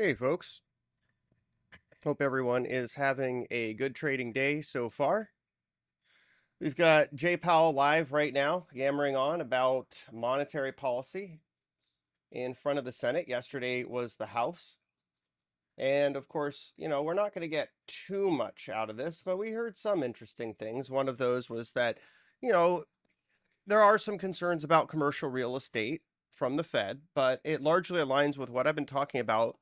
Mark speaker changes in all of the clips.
Speaker 1: Hey folks, hope everyone is having a good trading day so far. We've got Jay Powell live right now, yammering on about monetary policy in front of the Senate. Yesterday was the House. And of course, we're not going to get too much out of this, but we heard some interesting things. One of those was that, you know, there are some concerns about commercial real estate from the Fed, but it largely aligns with what I've been talking about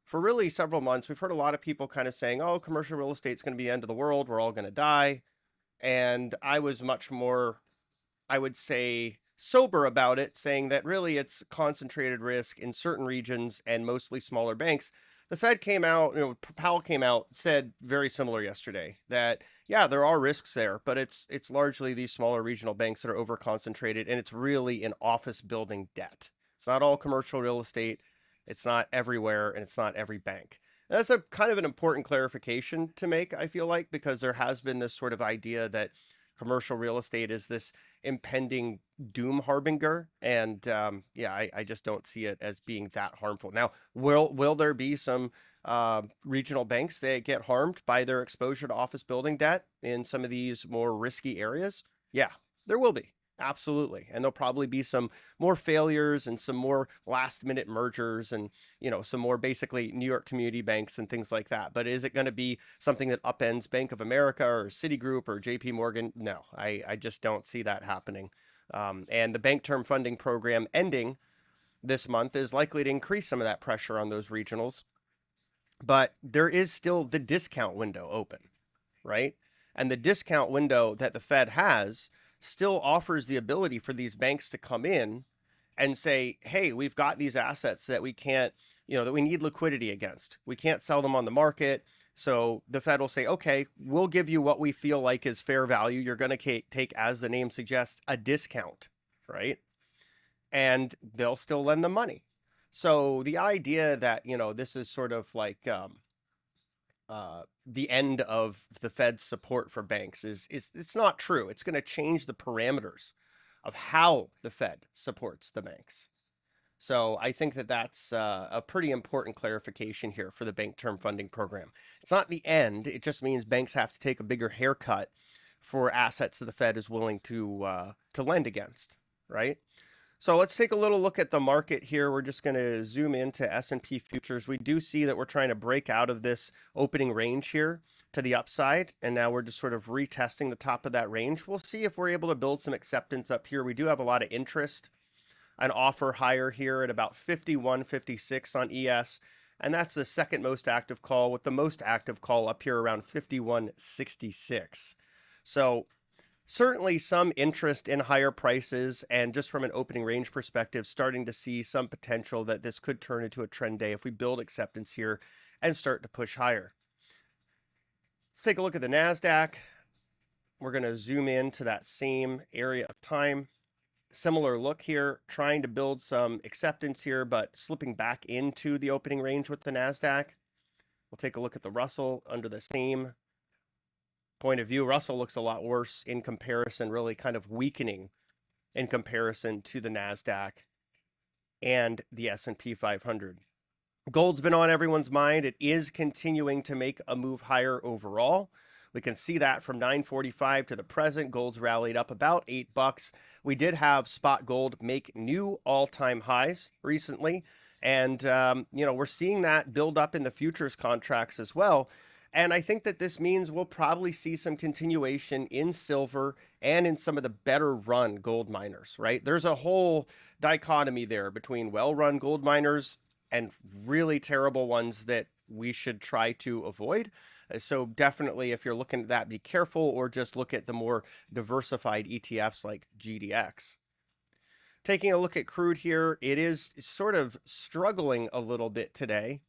Speaker 1: for really several months. We've heard a lot of people kind of saying, oh, commercial real estate's going to be the end of the world. We're all going to die. And I was much more, I would say, sober about it, saying that really it's concentrated risk in certain regions and mostly smaller banks. The Fed came out, Powell came out, said very similar yesterday that, yeah, there are risks there, but it's largely these smaller regional banks that are over concentrated, and it's really in office building debt. It's not all commercial real estate. It's not everywhere, and it's not every bank. And that's a kind of an important clarification to make, I feel like, because there has been this sort of idea that commercial real estate is this impending doom harbinger, and yeah, I just don't see it as being that harmful. Now, will there be some regional banks that get harmed by their exposure to office building debt in some of these more risky areas? Yeah, there will be. Absolutely. And there'll probably be some more failures and some more last minute mergers and, some more basically New York community banks and things like that. But is it going to be something that upends Bank of America or Citigroup or JP Morgan? No, I just don't see that happening. And the bank term funding program ending this month is likely to increase some of that pressure on those regionals. But there is still the discount window open, right? And the discount window that the Fed has still offers the ability for these banks to come in and say, hey, we've got these assets that we can't, that we need liquidity against. We can't sell them on the market. So the Fed will say, okay, we'll give you what we feel like is fair value. You're going to take, as the name suggests, a discount, right? And they'll still lend the money. So the idea that, this is sort of like the end of the Fed's support for banks is it's not true. It's going to change the parameters of how the Fed supports the banks. So I think that that's a pretty important clarification here for the bank term funding program. It's not the end. It just means banks have to take a bigger haircut for assets that the Fed is willing to lend against, right? So let's take a little look at the market here. We're just going to zoom into S&P futures. We do see that we're trying to break out of this opening range here to the upside, and now we're just sort of retesting the top of that range. We'll see if we're able to build some acceptance up here. We do have a lot of interest, an offer higher here at about 51.56 on ES, and that's the second most active call, with the most active call up here around 51.66. So certainly some interest in higher prices, and just from an opening range perspective, starting to see some potential that this could turn into a trend day if we build acceptance here and start to push higher. Let's take a look at the NASDAQ. We're going to zoom in to that same area of time. Similar look here, trying to build some acceptance here, but slipping back into the opening range with the NASDAQ. We'll take a look at the Russell under the same point of view. Russell looks a lot worse in comparison, really kind of weakening in comparison to the NASDAQ and the S&P 500. Gold's been on everyone's mind. It is continuing to make a move higher overall. We can see that from 945 to the present. Gold's rallied up about $8. We did have spot gold make new all-time highs recently. And, we're seeing that build up in the futures contracts as well. And I think that this means we'll probably see some continuation in silver and in some of the better run gold miners, right? There's a whole dichotomy there between well-run gold miners and really terrible ones that we should try to avoid. So definitely, if you're looking at that, be careful, or just look at the more diversified ETFs like GDX. Taking a look at crude here, it is sort of struggling a little bit today.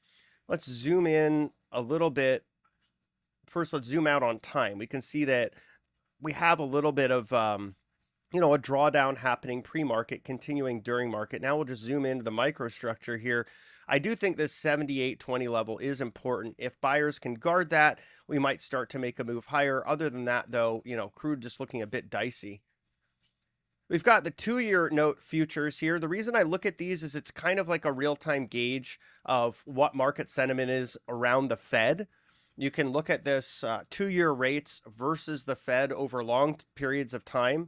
Speaker 1: Let's zoom in a little bit. First, let's zoom out on time. We can see that we have a little bit of, a drawdown happening pre-market, continuing during market. Now we'll just zoom into the microstructure here. I do think this 78.20 level is important. If buyers can guard that, we might start to make a move higher. Other than that, though, crude just looking a bit dicey. We've got the 2-year note futures here. The reason I look at these is it's kind of like a real-time gauge of what market sentiment is around the Fed. You can look at this 2-year rates versus the Fed over long periods of time,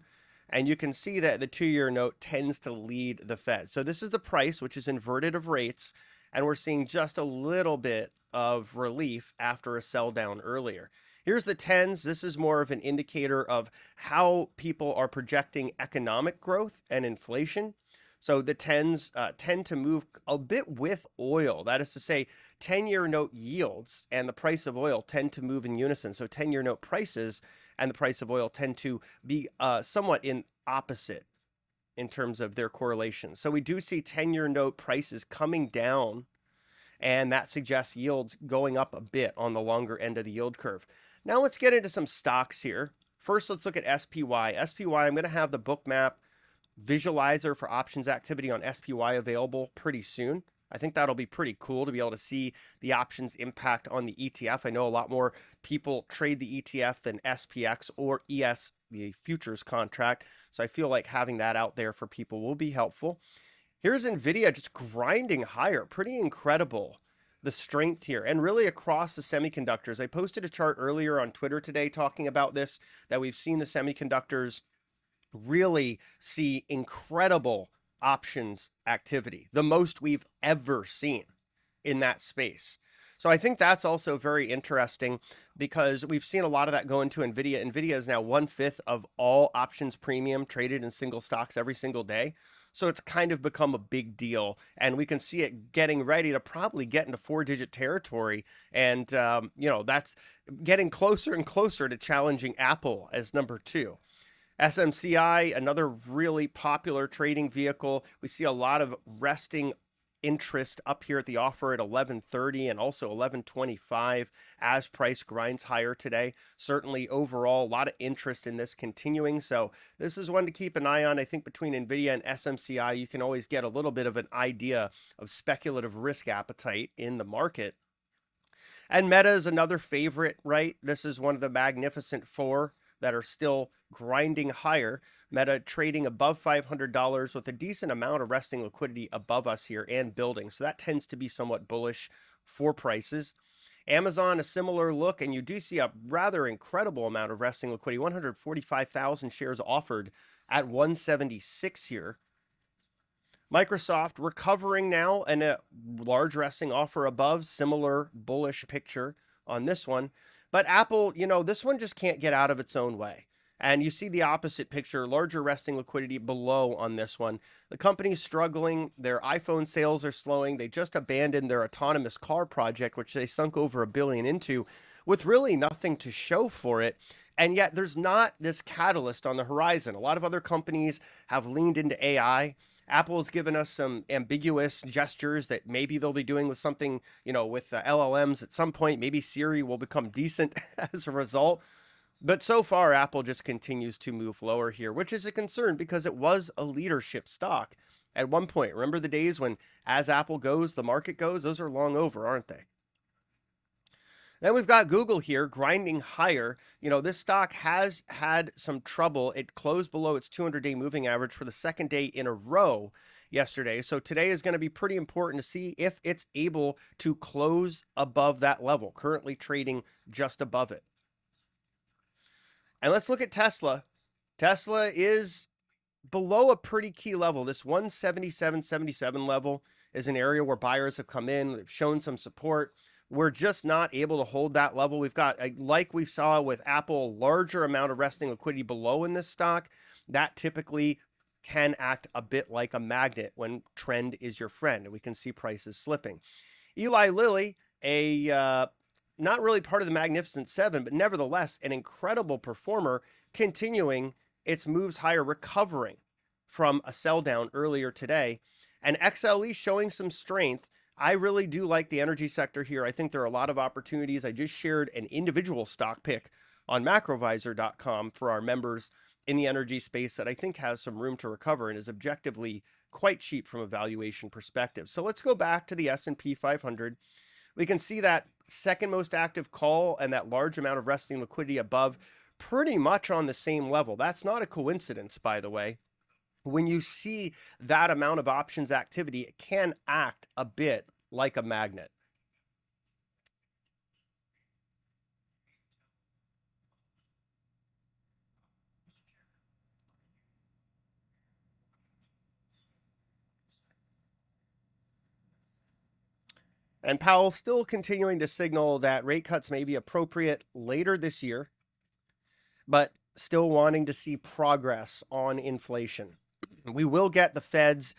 Speaker 1: and you can see that the 2-year note tends to lead the Fed. So this is the price, which is inverted of rates, and we're seeing just a little bit of relief after a sell down earlier. Here's the 10s. This is more of an indicator of how people are projecting economic growth and inflation. So the 10s tend to move a bit with oil. That is to say, 10-year note yields and the price of oil tend to move in unison. So 10-year note prices and the price of oil tend to be somewhat in opposite in terms of their correlation. So we do see 10-year note prices coming down, and that suggests yields going up a bit on the longer end of the yield curve. Now let's get into some stocks here. First, let's look at SPY. SPY, I'm going to have the bookmap visualizer for options activity on SPY available pretty soon. I think that'll be pretty cool to be able to see the options impact on the ETF. I know a lot more people trade the ETF than SPX or ES, the futures contract. So I feel like having that out there for people will be helpful. Here's NVIDIA just grinding higher. Pretty incredible, the strength here, and really across the semiconductors. I posted a chart earlier on Twitter today talking about this, that we've seen the semiconductors really see incredible options activity, the most we've ever seen in that space. So I think that's also very interesting because we've seen a lot of that go into NVIDIA. NVIDIA is now 1/5 of all options premium traded in single stocks every single day. So it's kind of become a big deal, and we can see it getting ready to probably get into 4-digit territory. And, that's getting closer and closer to challenging Apple as number 2. SMCI, another really popular trading vehicle. We see a lot of resting interest up here at the offer at 11.30 and also 11.25 as price grinds higher today. Certainly overall, a lot of interest in this continuing. So this is one to keep an eye on. I think between NVIDIA and SMCI, you can always get a little bit of an idea of speculative risk appetite in the market. And Meta is another favorite, right? This is one of the Magnificent Four that are still grinding higher. Meta trading above $500 with a decent amount of resting liquidity above us here and building. So that tends to be somewhat bullish for prices. Amazon, a similar look, and you do see a rather incredible amount of resting liquidity, 145,000 shares offered at 176 here. Microsoft recovering now, and a large resting offer above, similar bullish picture on this one. But Apple, this one just can't get out of its own way. And you see the opposite picture, larger resting liquidity below on this one. The company's struggling. Their iPhone sales are slowing. They just abandoned their autonomous car project, which they sunk over $1 billion into, with really nothing to show for it. And yet there's not this catalyst on the horizon. A lot of other companies have leaned into AI. Apple's given us some ambiguous gestures that maybe they'll be doing with something, with LLMs at some point. Maybe Siri will become decent as a result. But so far, Apple just continues to move lower here, which is a concern because it was a leadership stock at one point. Remember the days when as Apple goes, the market goes? Those are long over, aren't they? Then we've got Google here grinding higher. This stock has had some trouble. It closed below its 200-day moving average for the second day in a row yesterday. So today is going to be pretty important to see if it's able to close above that level, currently trading just above it. And let's look at Tesla. Tesla is below a pretty key level. This 177.77 level is an area where buyers have come in. They've shown some support. We're just not able to hold that level. We've got, like we saw with Apple, a larger amount of resting liquidity below in this stock. That typically can act a bit like a magnet when trend is your friend, and we can see prices slipping. Eli Lilly, not really part of the Magnificent Seven, but nevertheless an incredible performer, continuing its moves higher, recovering from a sell down earlier today. And XLE showing some strength. I really do like the energy sector here. I think there are a lot of opportunities. I just shared an individual stock pick on macrovisor.com for our members in the energy space that I think has some room to recover and is objectively quite cheap from a valuation perspective. So let's go back to the S&P 500. We can see that second most active call and that large amount of resting liquidity above pretty much on the same level. That's not a coincidence, by the way. when you see that amount of options activity, it can act a bit like a magnet. And Powell's still continuing to signal that rate cuts may be appropriate later this year, but still wanting to see progress on inflation. We will get the Fed's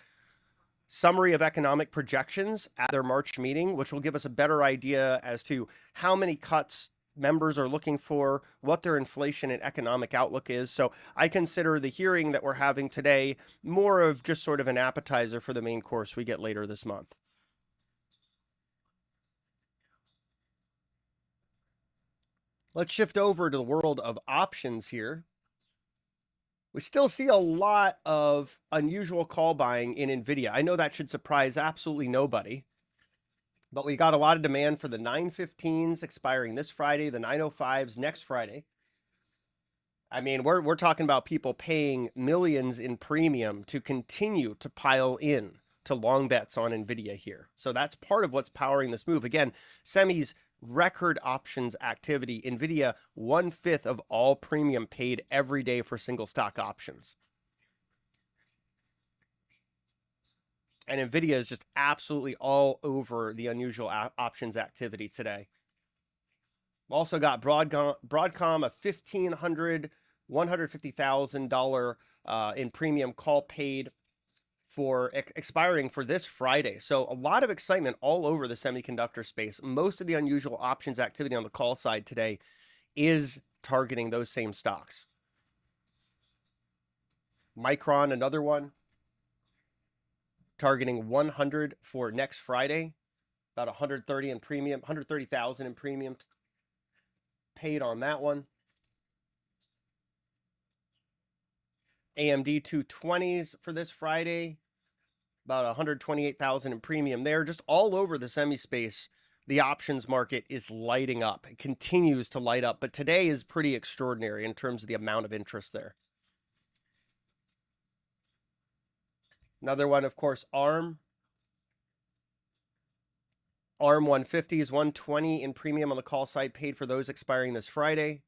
Speaker 1: summary of economic projections at their March meeting, which will give us a better idea as to how many cuts members are looking for, what their inflation and economic outlook is. So I consider the hearing that we're having today more of just sort of an appetizer for the main course we get later this month. Let's shift over to the world of options here. We still see a lot of unusual call buying in NVIDIA. I know that should surprise absolutely nobody, but we got a lot of demand for the 915s expiring this Friday, the 905s next Friday. I mean, we're talking about people paying millions in premium to continue to pile in to long bets on NVIDIA here. So that's part of what's powering this move. Again, semis record options activity. NVIDIA 1/5 of all premium paid every day for single stock options. And NVIDIA is just absolutely all over the unusual options activity today. Also got Broadcom a $150,000 in premium call paid for expiring for this Friday. So a lot of excitement all over the semiconductor space. Most of the unusual options activity on the call side today is targeting those same stocks. Micron, another one, targeting 100 for next Friday, about 130 in premium, 130,000 in premium paid on that one. AMD 220s for this Friday, about 128,000 in premium there. Just all over the semi space, the options market is lighting up. It continues to light up, but today is pretty extraordinary in terms of the amount of interest there. Another one, of course, ARM. ARM 150s, 120 in premium on the call side, paid for those expiring this Friday.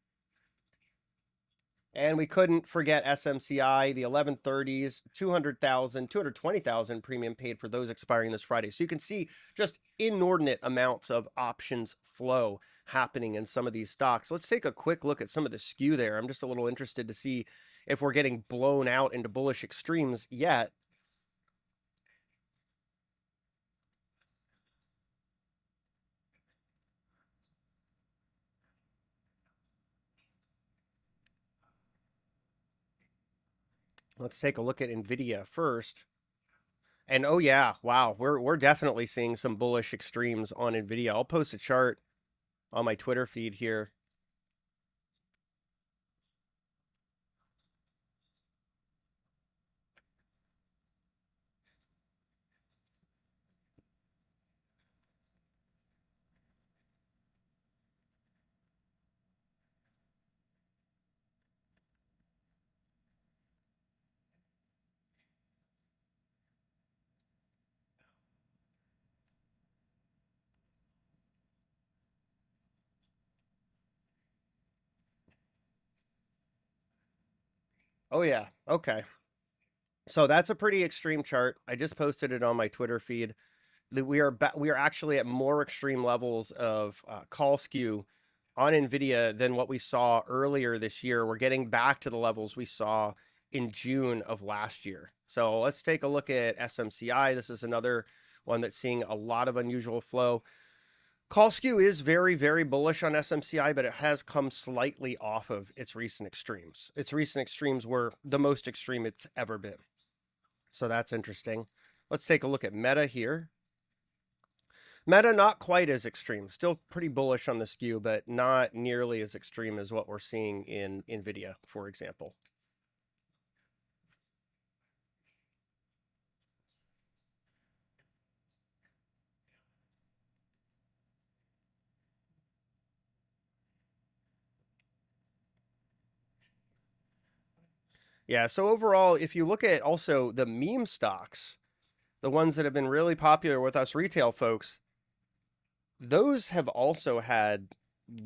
Speaker 1: And we couldn't forget SMCI, the 1130s, 200,000, 220,000 premium paid for those expiring this Friday. So you can see just inordinate amounts of options flow happening in some of these stocks. Let's take a quick look at some of the skew there. I'm just a little interested to see if we're getting blown out into bullish extremes yet. Let's take a look at NVIDIA first. And oh yeah, wow, we're definitely seeing some bullish extremes on NVIDIA. I'll post a chart on my Twitter feed here. Oh yeah, okay. So that's a pretty extreme chart. I just posted it on my Twitter feed. We are actually at more extreme levels of call skew on Nvidia than what we saw earlier this year. We're getting back to the levels we saw in June of last year. So let's take a look at SMCI. This is another one that's seeing a lot of unusual flow. Call skew is very, very bullish on SMCI, but it has come slightly off of its recent extremes. Its recent extremes were the most extreme it's ever been. So that's interesting. Let's take a look at Meta here. Meta, not quite as extreme. Still pretty bullish on the skew, but not nearly as extreme as what we're seeing in NVIDIA, for example. Yeah, so overall, if you look at also the meme stocks, the ones that have been really popular with us retail folks, those have also had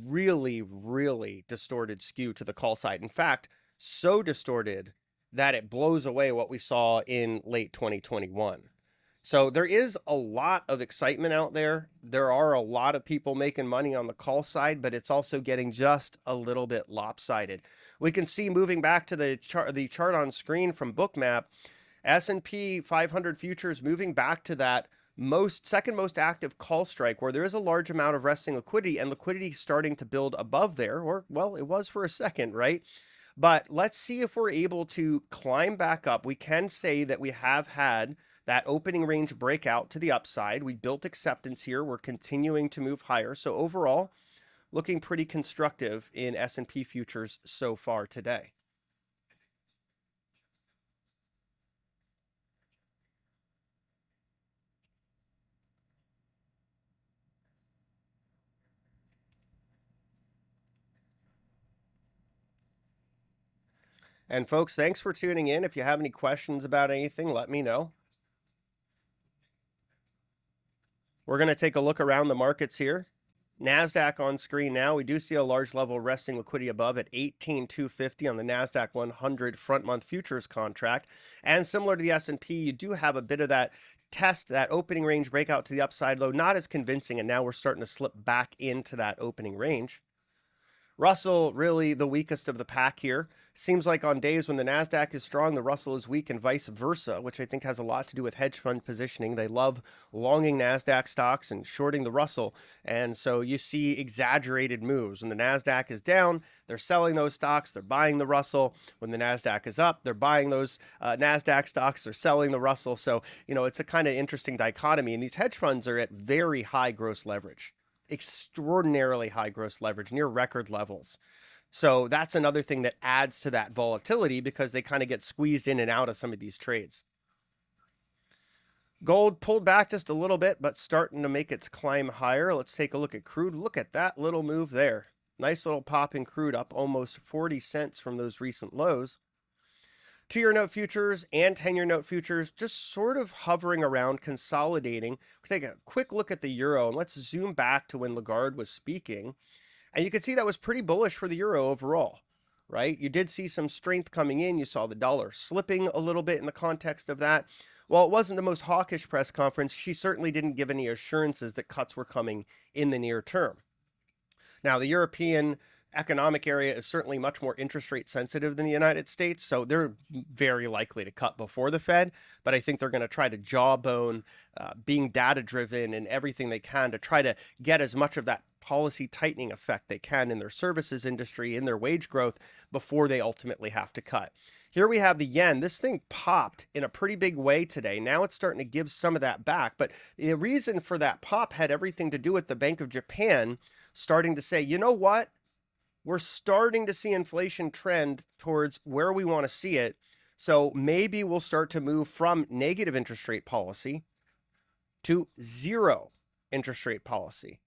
Speaker 1: really, really distorted skew to the call side. In fact, so distorted that it blows away what we saw in late 2021. So there is a lot of excitement out there. There are a lot of people making money on the call side, but it's also getting just a little bit lopsided. We can see, moving back to the chart on screen from Bookmap, S&P 500 futures moving back to that second most active call strike, where there is a large amount of resting liquidity, and liquidity starting to build above there, or well, it was for a second, right? But let's see if we're able to climb back up. We can say that we have had that opening range breakout to the upside. We built acceptance here. We're continuing to move higher. So overall, looking pretty constructive in S&P futures so far today. And folks, thanks for tuning in. If you have any questions about anything, let me know. We're going to take a look around the markets here. NASDAQ on screen now. We do see a large level of resting liquidity above at 18,250 on the NASDAQ 100 front month futures contract. And similar to the S&P, you do have a bit of that test, that opening range breakout to the upside, though not as convincing. And now we're starting to slip back into that opening range. Russell, really the weakest of the pack here. Seems like on days when the NASDAQ is strong, the Russell is weak, and vice versa, which I think has a lot to do with hedge fund positioning. They love longing NASDAQ stocks and shorting the Russell. And so you see exaggerated moves. When the NASDAQ is down, they're selling those stocks, they're buying the Russell. When the NASDAQ is up, they're buying those NASDAQ stocks, they're selling the Russell. So, it's a kind of interesting dichotomy. And these hedge funds are at very high gross leverage. Extraordinarily high gross leverage, near record levels. So that's another thing that adds to that volatility, because they kind of get squeezed in and out of some of these trades. Gold pulled back just a little bit, but starting to make its climb higher. Let's take a look at crude. Look at that little move there. Nice little pop in crude, up almost 40 cents from those recent lows. 2-year note futures and 10-year note futures just sort of hovering around, consolidating. We'll take a quick look at the euro, and let's zoom back to when Lagarde was speaking. And you can see that was pretty bullish for the euro overall, right? You did see some strength coming in. You saw the dollar slipping a little bit in the context of that. While it wasn't the most hawkish press conference, she certainly didn't give any assurances that cuts were coming in the near term. Now, the European economic area is certainly much more interest rate sensitive than the United States, so they're very likely to cut before the Fed, but I think they're going to try to jawbone, being data driven and everything they can to try to get as much of that policy tightening effect they can in their services industry, in their wage growth, before they ultimately have to cut. Here we have the yen. This thing popped in a pretty big way today. Now it's starting to give some of that back, but the reason for that pop had everything to do with the Bank of Japan starting to say, you know what? We're starting to see inflation trend towards where we want to see it. So maybe we'll start to move from negative interest rate policy to zero interest rate policy,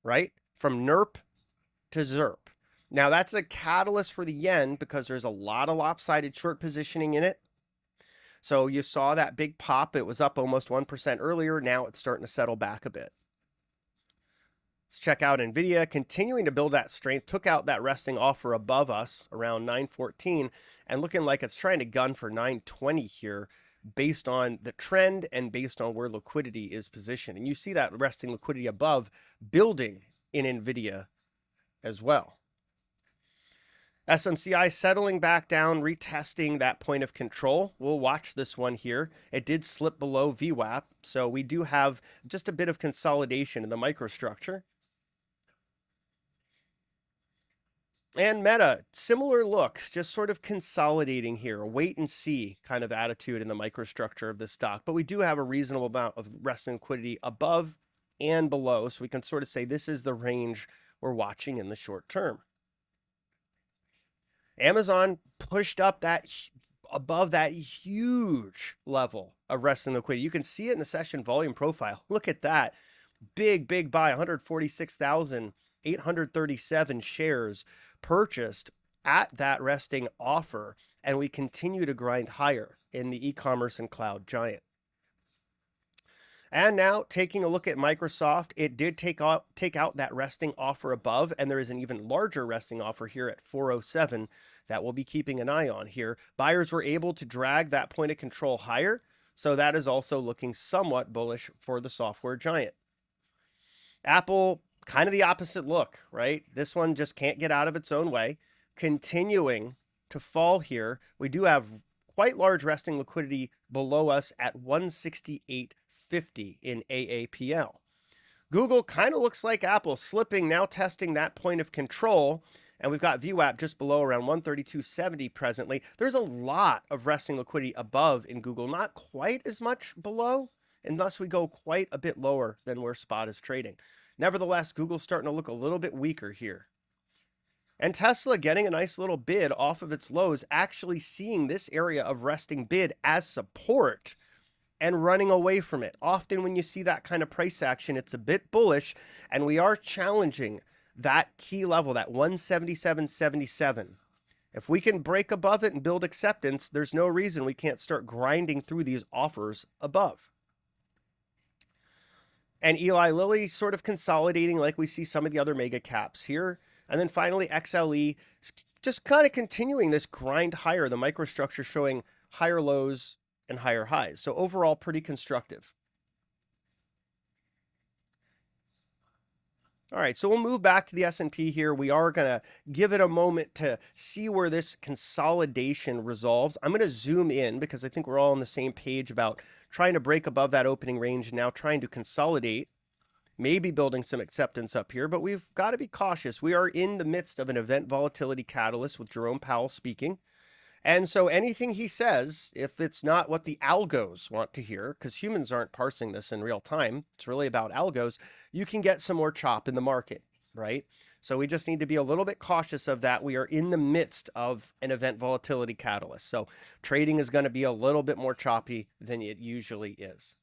Speaker 1: right? From NERP to ZERP. Now that's a catalyst for the yen, because there's a lot of lopsided short positioning in it. So you saw that big pop. It was up almost 1% earlier. Now it's starting to settle back a bit. Let's check out NVIDIA, continuing to build that strength, took out that resting offer above us around 914, and looking like it's trying to gun for 920 here, based on the trend and based on where liquidity is positioned. And you see that resting liquidity above building in NVIDIA as well. SMCI settling back down, retesting that point of control. We'll watch this one here. It did slip below VWAP, so we do have just a bit of consolidation in the microstructure. And Meta, similar look, just sort of consolidating here, a wait and see kind of attitude in the microstructure of this stock. But we do have a reasonable amount of resting liquidity above and below, so we can sort of say this is the range we're watching in the short term. Amazon pushed up that above that huge level of resting liquidity. You can see it in the session volume profile. Look at that. Big buy, 146,837 shares purchased at that resting offer. and we continue to grind higher in the e-commerce and cloud giant. And now taking a look at Microsoft, it did take out that resting offer above, and there is an even larger resting offer here at 407 that we'll be keeping an eye on here. Buyers were able to drag that point of control higher, so that is also looking somewhat bullish for the software giant. Apple, kind of the opposite look, right? This one just can't get out of its own way, continuing to fall here. We do have quite large resting liquidity below us at 168.50 in AAPL. Google kind of looks like Apple, slipping, now testing that point of control. And we've got VWAP just below around 132.70 presently. There's a lot of resting liquidity above in Google, not quite as much below, unless we go quite a bit lower than where spot is trading. Nevertheless, Google's starting to look a little bit weaker here. And Tesla getting a nice little bid off of its lows, actually seeing this area of resting bid as support and running away from it. Often when you see that kind of price action, it's a bit bullish, and we are challenging that key level, that 177.77. If we can break above it and build acceptance, there's no reason we can't start grinding through these offers above. And Eli Lilly sort of consolidating like we see some of the other mega caps here. And then finally, XLE just kind of continuing this grind higher, the microstructure showing higher lows and higher highs. So overall, pretty constructive. All right, so we'll move back to the S&P here. We are going to give it a moment to see where this consolidation resolves. I'm going to zoom in because I think we're all on the same page about trying to break above that opening range and now trying to consolidate, maybe building some acceptance up here, but we've got to be cautious. We are in the midst of an event volatility catalyst with Jerome Powell speaking. And so anything he says, if it's not what the algos want to hear, because humans aren't parsing this in real time, it's really about algos, you can get some more chop in the market, right? So we just need to be a little bit cautious of that. We are in the midst of an event volatility catalyst. So trading is going to be a little bit more choppy than it usually is.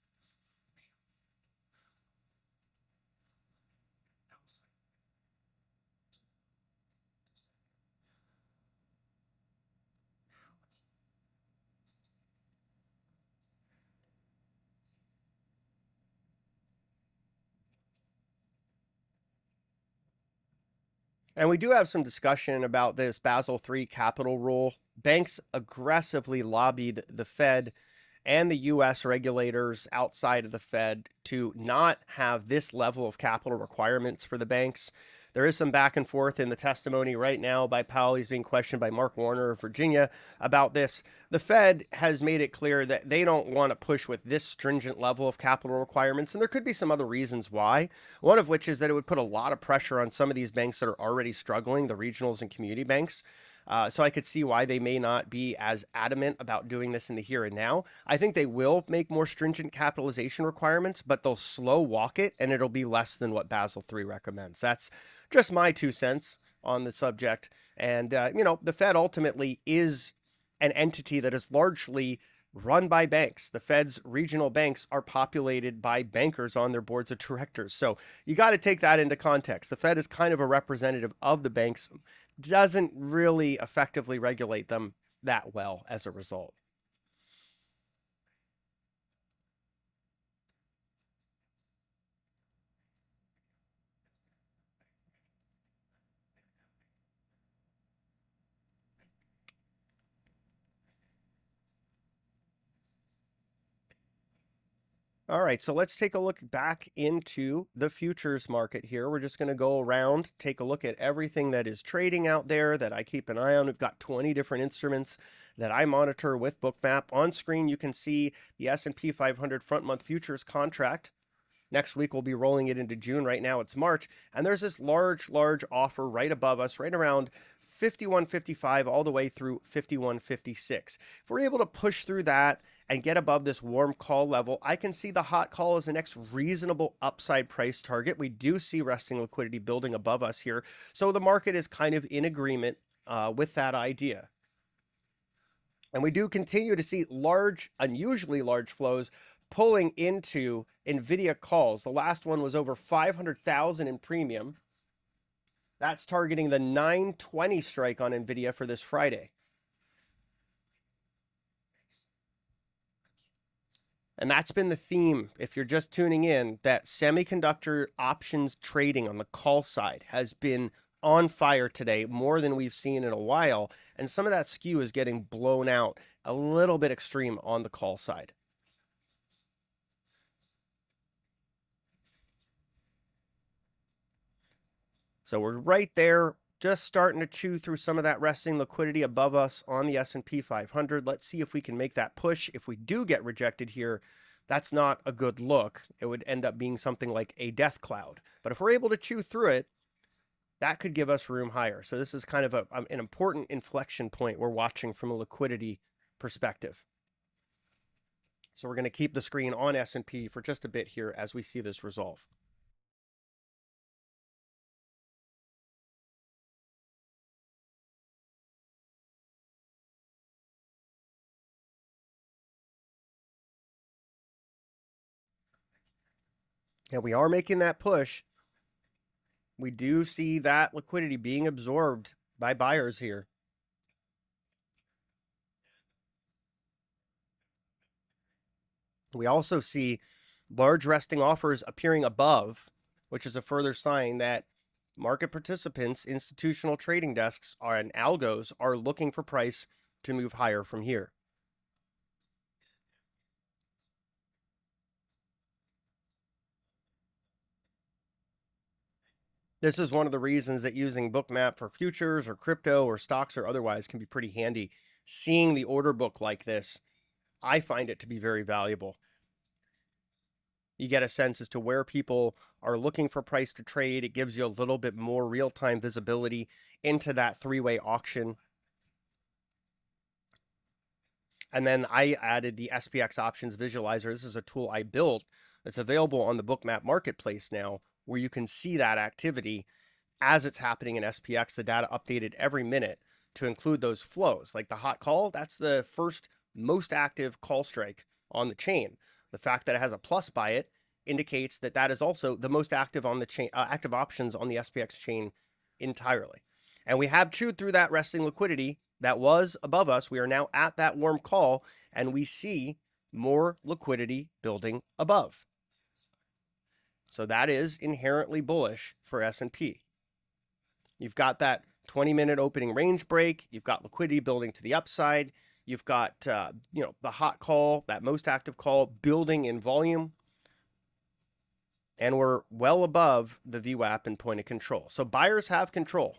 Speaker 1: And we do have some discussion about this Basel III capital rule. Banks aggressively lobbied the Fed and the U.S. regulators outside of the Fed to not have this level of capital requirements for the banks. There is some back and forth in the testimony right now by Powell. He's being questioned by Mark Warner of Virginia about this. The Fed has made it clear that they don't want to push with this stringent level of capital requirements, and there could be some other reasons why, one of which is that it would put a lot of pressure on some of these banks that are already struggling, the regionals and community banks. So I could see why they may not be as adamant about doing this in the here and now. I think they will make more stringent capitalization requirements, but they'll slow walk it, and it'll be less than what Basel III recommends. That's just my 2 cents on the subject. And, the Fed ultimately is an entity that is largely run by banks. The Fed's regional banks are populated by bankers on their boards of directors. So you got to take that into context. The Fed is kind of a representative of the banks, doesn't really effectively regulate them that well as a result. All right, so let's take a look back into the futures market here. We're just going to go around, take a look at everything that is trading out there that I keep an eye on. We've got 20 different instruments that I monitor with Bookmap. On screen, you can see the S&P 500 front month futures contract. Next week, we'll be rolling it into June. Right now, it's March. And there's this large offer right above us, right around 51.55 all the way through 51.56. If we're able to push through that and get above this warm call level, I can see the hot call as the next reasonable upside price target. We do see resting liquidity building above us here. So the market is kind of in agreement with that idea. And we do continue to see large, unusually large flows pulling into NVIDIA calls. The last one was over 500,000 in premium. That's targeting the 920 strike on NVIDIA for this Friday. And that's been the theme, if you're just tuning in, that semiconductor options trading on the call side has been on fire today, more than we've seen in a while. And some of that skew is getting blown out a little bit extreme on the call side. So we're right there, just starting to chew through some of that resting liquidity above us on the S&P 500. Let's see if we can make that push. If we do get rejected here, that's not a good look. It would end up being something like a death cloud. But if we're able to chew through it, that could give us room higher. So this is kind of an important inflection point we're watching from a liquidity perspective. So we're going to keep the screen on S&P for just a bit here as we see this resolve. And we are making that push. We do see that liquidity being absorbed by buyers here. We also see large resting offers appearing above, which is a further sign that market participants, institutional trading desks, and algos are looking for price to move higher from here. This is one of the reasons that using Bookmap for futures or crypto or stocks or otherwise can be pretty handy. Seeing the order book like this, I find it to be very valuable. You get a sense as to where people are looking for price to trade. It gives you a little bit more real-time visibility into that three-way auction. And then I added the SPX options visualizer. This is a tool I built that's available on the Bookmap marketplace now, where you can see that activity as it's happening in SPX, the data updated every minute to include those flows. Like the hot call, that's the first most active call strike on the chain. The fact that it has a plus by it indicates that that is also the most active on the chain, active options on the SPX chain entirely. And we have chewed through that resting liquidity that was above us. We are now at that warm call, and we see more liquidity building above. So that is inherently bullish for S&P. You've got that 20-minute opening range break. You've got liquidity building to the upside. You've got the hot call, that most active call, building in volume. And we're well above the VWAP and point of control. So buyers have control.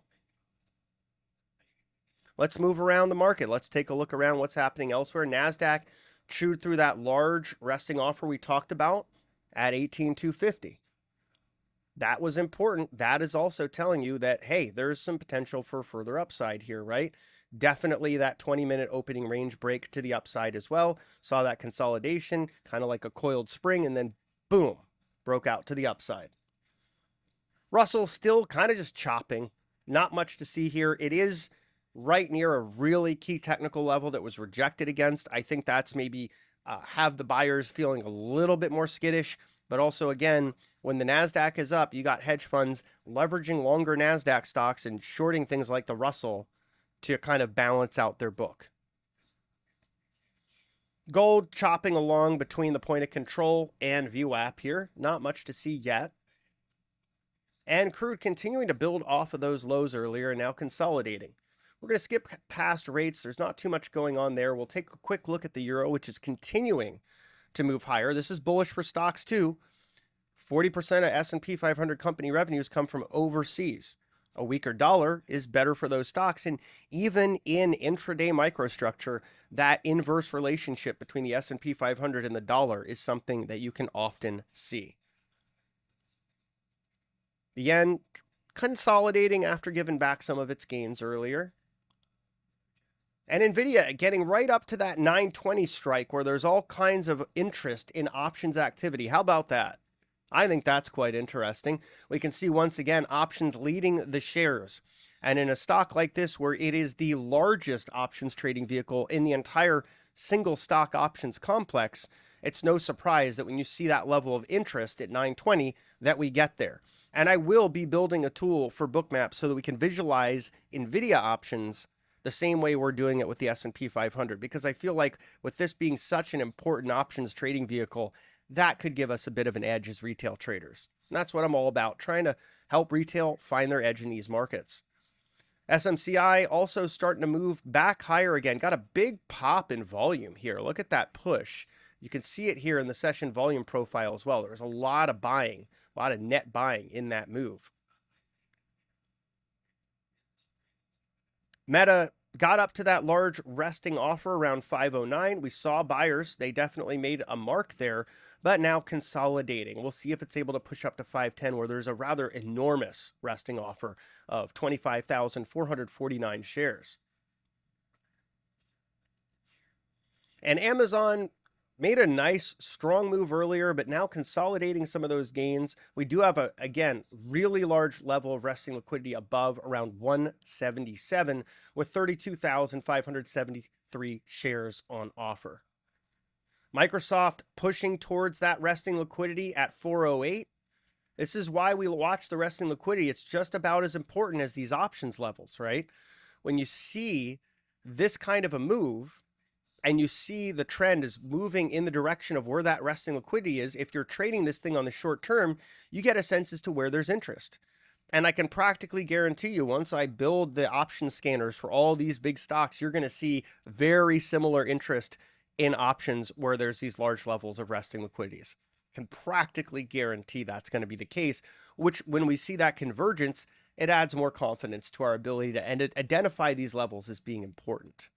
Speaker 1: Let's move around the market. Let's take a look around what's happening elsewhere. NASDAQ chewed through that large resting offer we talked about at 18,250. That was important. That is also telling you that, hey, there's some potential for further upside here, right? Definitely that 20-minute opening range break to the upside as well. Saw that consolidation, kind of like a coiled spring, and then boom, broke out to the upside. Russell still kind of just chopping. Not much to see here. It is right near a really key technical level that was rejected against. I think that's maybe have the buyers feeling a little bit more skittish. But also, again, when the NASDAQ is up, you got hedge funds leveraging longer NASDAQ stocks and shorting things like the Russell to kind of balance out their book. Gold chopping along between the point of control and VWAP here. Not much to see yet. And crude continuing to build off of those lows earlier and now consolidating. We're going to skip past rates. There's not too much going on there. We'll take a quick look at the euro, which is continuing to move higher. This is bullish for stocks too. 40% of S&P 500 company revenues come from overseas. A weaker dollar is better for those stocks. And even in intraday microstructure, that inverse relationship between the S&P 500 and the dollar is something that you can often see. The yen consolidating after giving back some of its gains earlier. And NVIDIA getting right up to that 920 strike where there's all kinds of interest in options activity. How about that? I think that's quite interesting. We can see once again options leading the shares. And in a stock like this where it is the largest options trading vehicle in the entire single stock options complex, it's no surprise that when you see that level of interest at 920 that we get there. And I will be building a tool for Bookmap so that we can visualize NVIDIA options the same way we're doing it with the S&P 500, because I feel like with this being such an important options trading vehicle, that could give us a bit of an edge as retail traders. And that's what I'm all about, trying to help retail find their edge in these markets. SMCI also starting to move back higher again. Got a big pop in volume here. Look at that push. You can see it here in the session volume profile as well. There's a lot of buying, a lot of net buying in that move. Meta got up to that large resting offer around 509. We saw buyers. They definitely made a mark there, but now consolidating. We'll see if it's able to push up to 510, where there's a rather enormous resting offer of 25,449 shares. And Amazon made a nice strong move earlier, but now consolidating some of those gains. We do have a, again, really large level of resting liquidity above around 177 with 32,573 shares on offer. Microsoft pushing towards that resting liquidity at 408. This is why we watch the resting liquidity. It's just about as important as these options levels, right? When you see this kind of a move, and you see the trend is moving in the direction of where that resting liquidity is, if you're trading this thing on the short term, you get a sense as to where there's interest. And I can practically guarantee you, once I build the option scanners for all these big stocks, you're going to see very similar interest in options where there's these large levels of resting liquidities. Can practically guarantee that's going to be the case, which when we see that convergence, it adds more confidence to our ability to identify these levels as being important.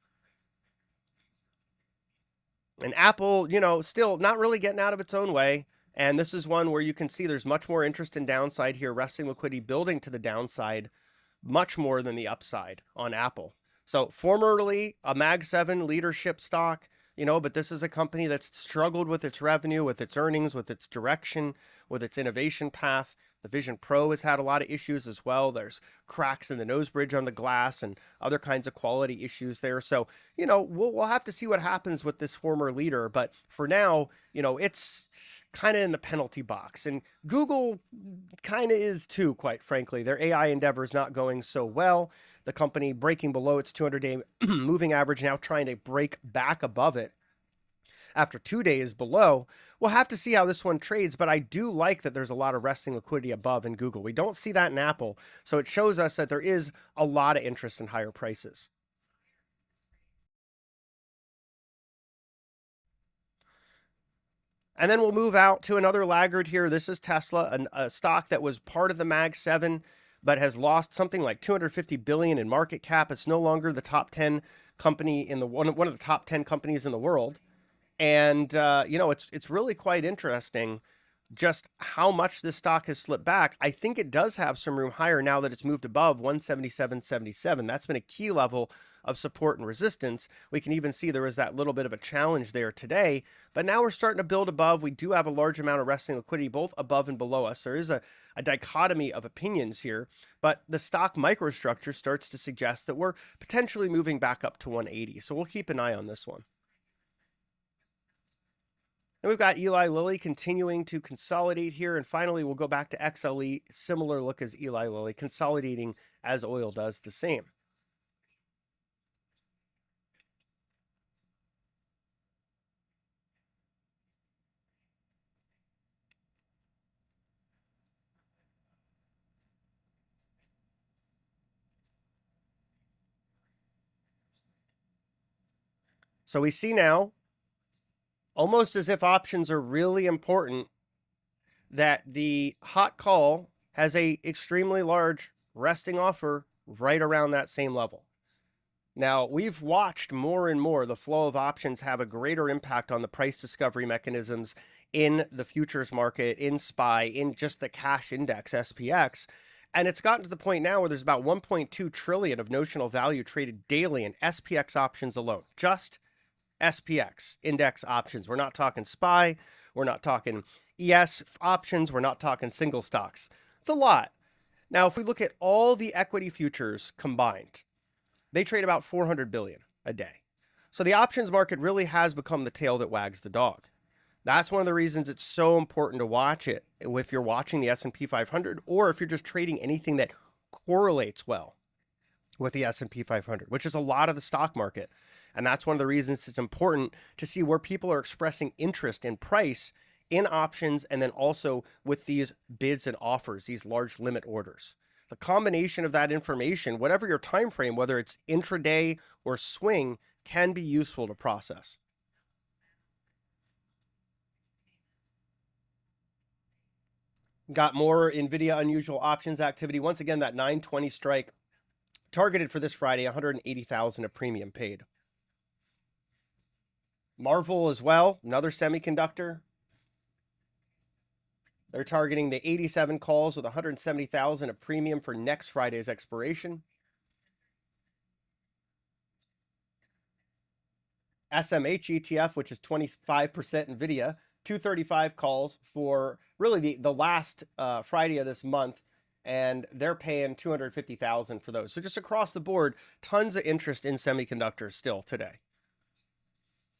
Speaker 1: And Apple, still not really getting out of its own way. And this is one where you can see there's much more interest in downside here, resting liquidity building to the downside much more than the upside on Apple. So formerly a Mag 7 leadership stock, but this is a company that's struggled with its revenue, with its earnings, with its direction, with its innovation path. The Vision Pro has had a lot of issues as well. There's cracks in the nose bridge on the glass and other kinds of quality issues there. So, we'll have to see what happens with this former leader. But for now, it's kind of in the penalty box. And Google kind of is too, quite frankly. Their AI endeavor is not going so well. The company breaking below its 200-day moving average, now trying to break back above it after 2 days below. We'll have to see how this one trades, but I do like that there's a lot of resting liquidity above in Google. We don't see that in Apple, so it shows us that there is a lot of interest in higher prices. And then we'll move out to another laggard here. This is Tesla, a stock that was part of the Mag 7, but has lost something like 250 billion in market cap. It's no longer the top 10 company in the one of the top 10 companies in the world. And, it's really quite interesting just how much this stock has slipped back. I think it does have some room higher now that it's moved above 177.77. That's been a key level of support and resistance. We can even see there was that little bit of a challenge there today, but now we're starting to build above. We do have a large amount of resting liquidity, both above and below us. There is a dichotomy of opinions here, but the stock microstructure starts to suggest that we're potentially moving back up to 180. So we'll keep an eye on this one. And we've got Eli Lilly continuing to consolidate here. And finally, we'll go back to XLE. Similar look as Eli Lilly, consolidating as oil does the same. So we see now, almost as if options are really important, that the hot call has a extremely large resting offer right around that same level. Now, we've watched more and more the flow of options have a greater impact on the price discovery mechanisms in the futures market, in SPY, in just the cash index, SPX. And it's gotten to the point now where there's about 1.2 trillion of notional value traded daily in SPX options alone. Just SPX index options. We're not talking SPY. We're not talking ES options. We're not talking single stocks. It's a lot. Now, if we look at all the equity futures combined, they trade about 400 billion a day. So the options market really has become the tail that wags the dog. That's one of the reasons it's so important to watch it if you're watching the S&P 500 or if you're just trading anything that correlates well with the S&P 500, which is a lot of the stock market. And that's one of the reasons it's important to see where people are expressing interest in price in options, and then also with these bids and offers, these large limit orders. The combination of that information, whatever your time frame, whether it's intraday or swing, can be useful to process. Got more NVIDIA unusual options activity. Once again, that 920 strike targeted for this Friday, 180,000 of premium paid. Marvel as well, another semiconductor. They're targeting the 87 calls with 170,000 of premium for next Friday's expiration. SMH ETF, which is 25% NVIDIA, 235 calls for really the last Friday of this month, and they're paying 250,000 for those. So just across the board, tons of interest in semiconductors still today.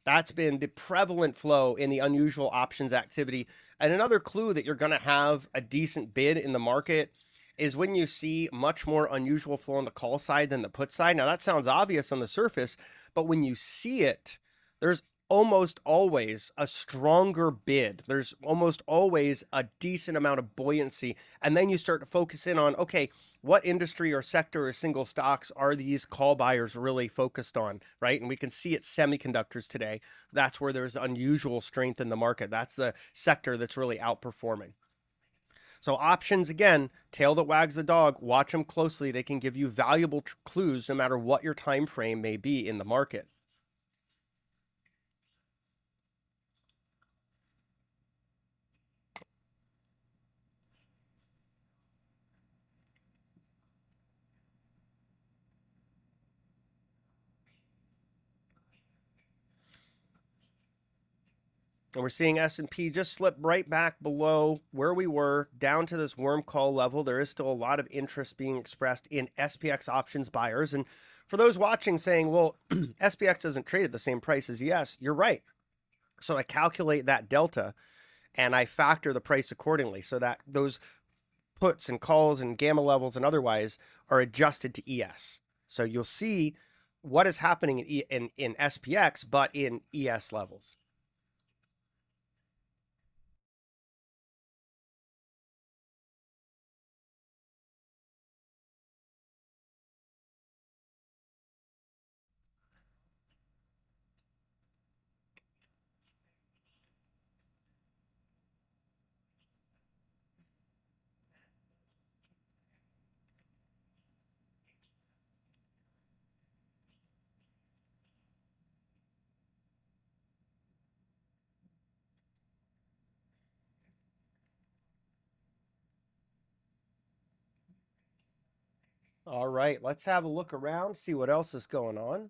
Speaker 1: That's been the prevalent flow in the unusual options activity. And another clue that you're going to have a decent bid in the market is when you see much more unusual flow on the call side than the put side. Now, that sounds obvious on the surface, but when you see it, there's almost always a stronger bid. There's almost always a decent amount of buoyancy. And then you start to focus in on, okay, what industry or sector or single stocks are these call buyers really focused on, right? And we can see it semiconductors today. That's where there's unusual strength in the market. That's the sector that's really outperforming. So options, again, tail that wags the dog. Watch them closely. They can give you valuable clues no matter what your time frame may be in the market. And we're seeing S&P just slip right back below where we were, down to this worm call level. There is still a lot of interest being expressed in SPX options buyers. And for those watching saying, well, SPX doesn't trade at the same price as ES, you're right. So I calculate that delta and I factor the price accordingly so that those puts and calls and gamma levels and otherwise are adjusted to ES. So you'll see what is happening in SPX, but in ES levels. All right, let's have a look around, see what else is going on.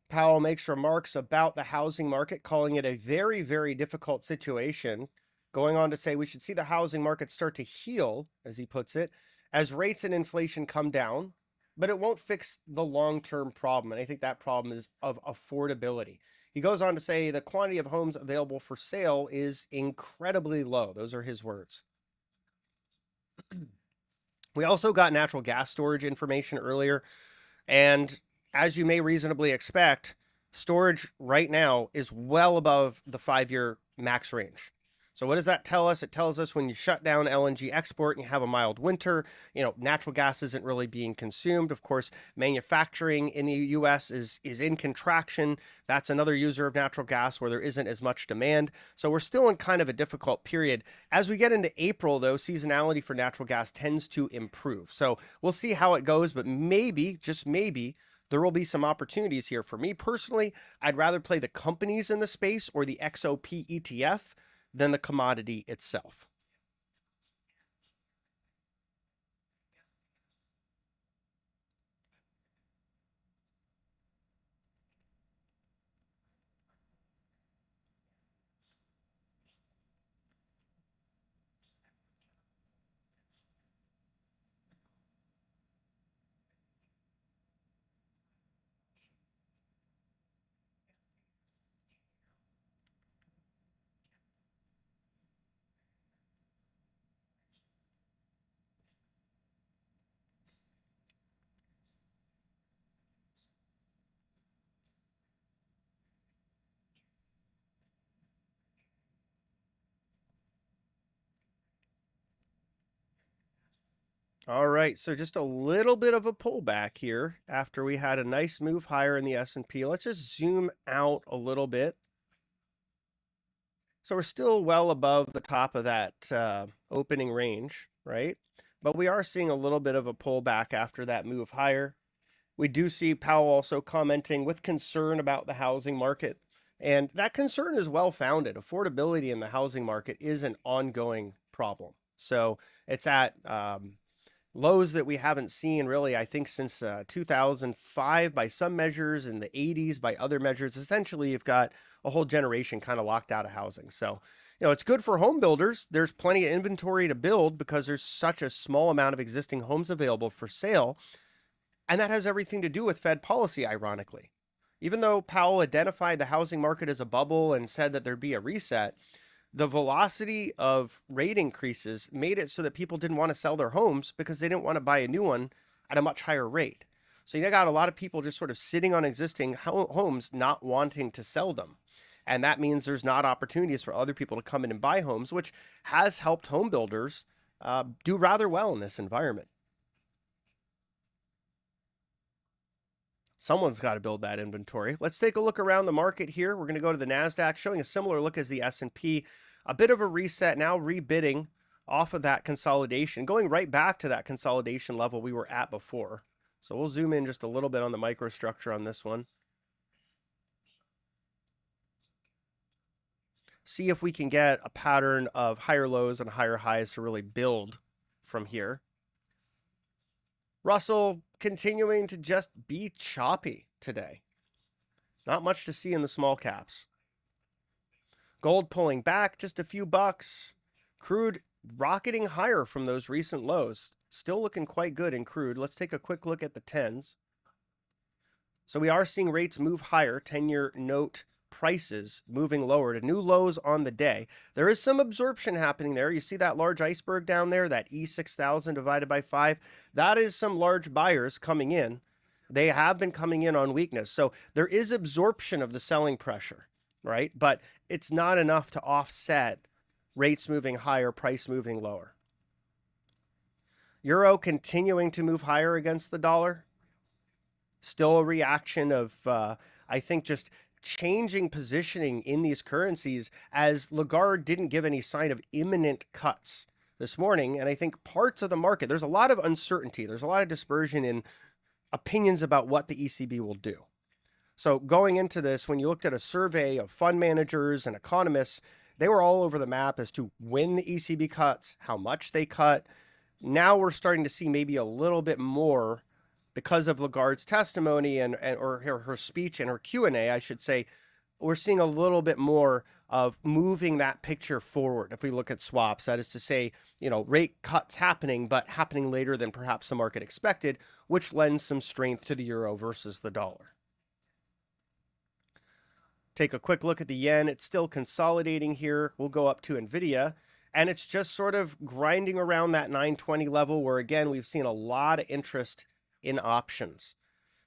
Speaker 1: Powell makes remarks about the housing market, calling it a very, very difficult situation, going on to say we should see the housing market start to heal, as he puts it, as rates and inflation come down, but it won't fix the long-term problem. And I think that problem is of affordability. He goes on to say the quantity of homes available for sale is incredibly low. Those are his words. We also got natural gas storage information earlier. And as you may reasonably expect, storage right now is well above the 5-year max range. So what does that tell us? It tells us when you shut down LNG export and you have a mild winter, natural gas isn't really being consumed. Of course, manufacturing in the US is in contraction. That's another user of natural gas where there isn't as much demand. So we're still in kind of a difficult period. As we get into April, though, seasonality for natural gas tends to improve. So we'll see how it goes, but maybe, just maybe, there will be some opportunities here. For me personally, I'd rather play the companies in the space or the XOP ETF than the commodity itself. All right, so just a little bit of a pullback here after we had a nice move higher in the S&P. Let's just zoom out a little bit. So we're still well above the top of that opening range, right? But we are seeing a little bit of a pullback after that move higher. We do see Powell also commenting with concern about the housing market. And that concern is well founded. Affordability in the housing market is an ongoing problem. So it's at lows that we haven't seen really, I think, since 2005 by some measures, in the 80s by other measures. Essentially, you've got a whole generation kind of locked out of housing. So, it's good for home builders. There's plenty of inventory to build because there's such a small amount of existing homes available for sale. And that has everything to do with Fed policy, ironically. Even though Powell identified the housing market as a bubble and said that there'd be a reset, the velocity of rate increases made it so that people didn't want to sell their homes because they didn't want to buy a new one at a much higher rate. So you got a lot of people just sort of sitting on existing homes, not wanting to sell them. And that means there's not opportunities for other people to come in and buy homes, which has helped home builders do rather well in this environment. Someone's got to build that inventory. Let's take a look around the market here. We're going to go to the NASDAQ, showing a similar look as the S&P. A bit of a reset now, rebidding off of that consolidation, going right back to that consolidation level we were at before. So we'll zoom in just a little bit on the microstructure on this one. See if we can get a pattern of higher lows and higher highs to really build from here. Russell continuing to just be choppy today. Not much to see in the small caps. Gold pulling back just a few bucks. Crude rocketing higher from those recent lows. Still looking quite good in crude. Let's take a quick look at the 10s. So we are seeing rates move higher. 10-year note prices moving lower to new lows on the day. There is some absorption happening there. You see that large iceberg down there, that E6000 divided by 5? That is some large buyers coming in. They have been coming in on weakness. So there is absorption of the selling pressure, right? But it's not enough to offset rates moving higher, price moving lower. Euro continuing to move higher against the dollar. Still a reaction of, I think, just changing positioning in these currencies, as Lagarde didn't give any sign of imminent cuts this morning. And I think parts of the market, there's a lot of uncertainty. There's a lot of dispersion in opinions about what the ECB will do. So going into this, when you looked at a survey of fund managers and economists, they were all over the map as to when the ECB cuts, how much they cut. Now we're starting to see maybe a little bit more, because of Lagarde's testimony or her speech and her Q&A, I should say. We're seeing a little bit more of moving that picture forward. If we look at swaps, that is to say, rate cuts happening, but happening later than perhaps the market expected, which lends some strength to the euro versus the dollar. Take a quick look at the yen. It's still consolidating here. We'll go up to NVIDIA, and it's just sort of grinding around that 920 level, where again, we've seen a lot of interest in options.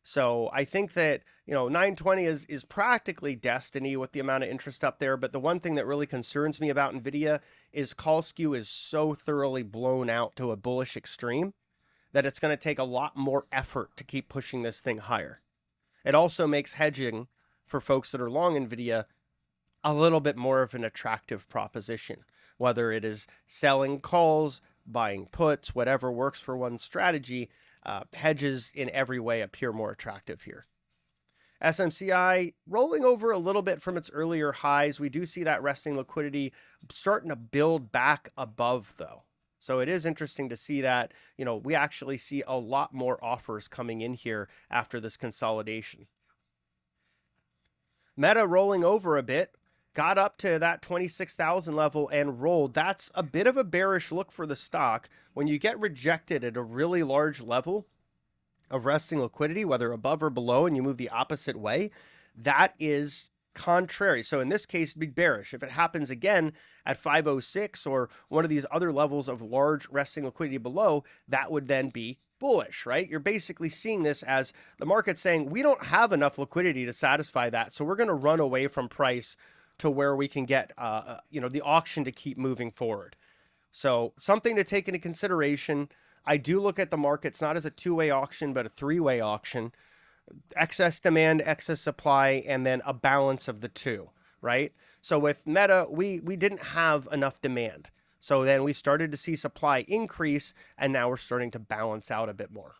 Speaker 1: So I think that, 920 is practically destiny with the amount of interest up there. But the one thing that really concerns me about NVIDIA is call skew is so thoroughly blown out to a bullish extreme that it's going to take a lot more effort to keep pushing this thing higher. It also makes hedging for folks that are long NVIDIA a little bit more of an attractive proposition, whether it is selling calls, buying puts, whatever works for one strategy. Hedges in every way appear more attractive here. SMCI rolling over a little bit from its earlier highs. We do see that resting liquidity starting to build back above, though. So it is interesting to see that, we actually see a lot more offers coming in here after this consolidation. Meta rolling over a bit. Got up to that 26,000 level and rolled. That's a bit of a bearish look for the stock. When you get rejected at a really large level of resting liquidity, whether above or below, and you move the opposite way, that is contrary. So in this case, be bearish. If it happens again at 506 or one of these other levels of large resting liquidity below, that would then be bullish, right? You're basically seeing this as the market saying, we don't have enough liquidity to satisfy that, so we're going to run away from price to where we can get, the auction to keep moving forward. So something to take into consideration. I do look at the markets not as a two-way auction, but a three-way auction. Excess demand, excess supply, and then a balance of the two, right? So with Meta, we didn't have enough demand. So then we started to see supply increase, and now we're starting to balance out a bit more.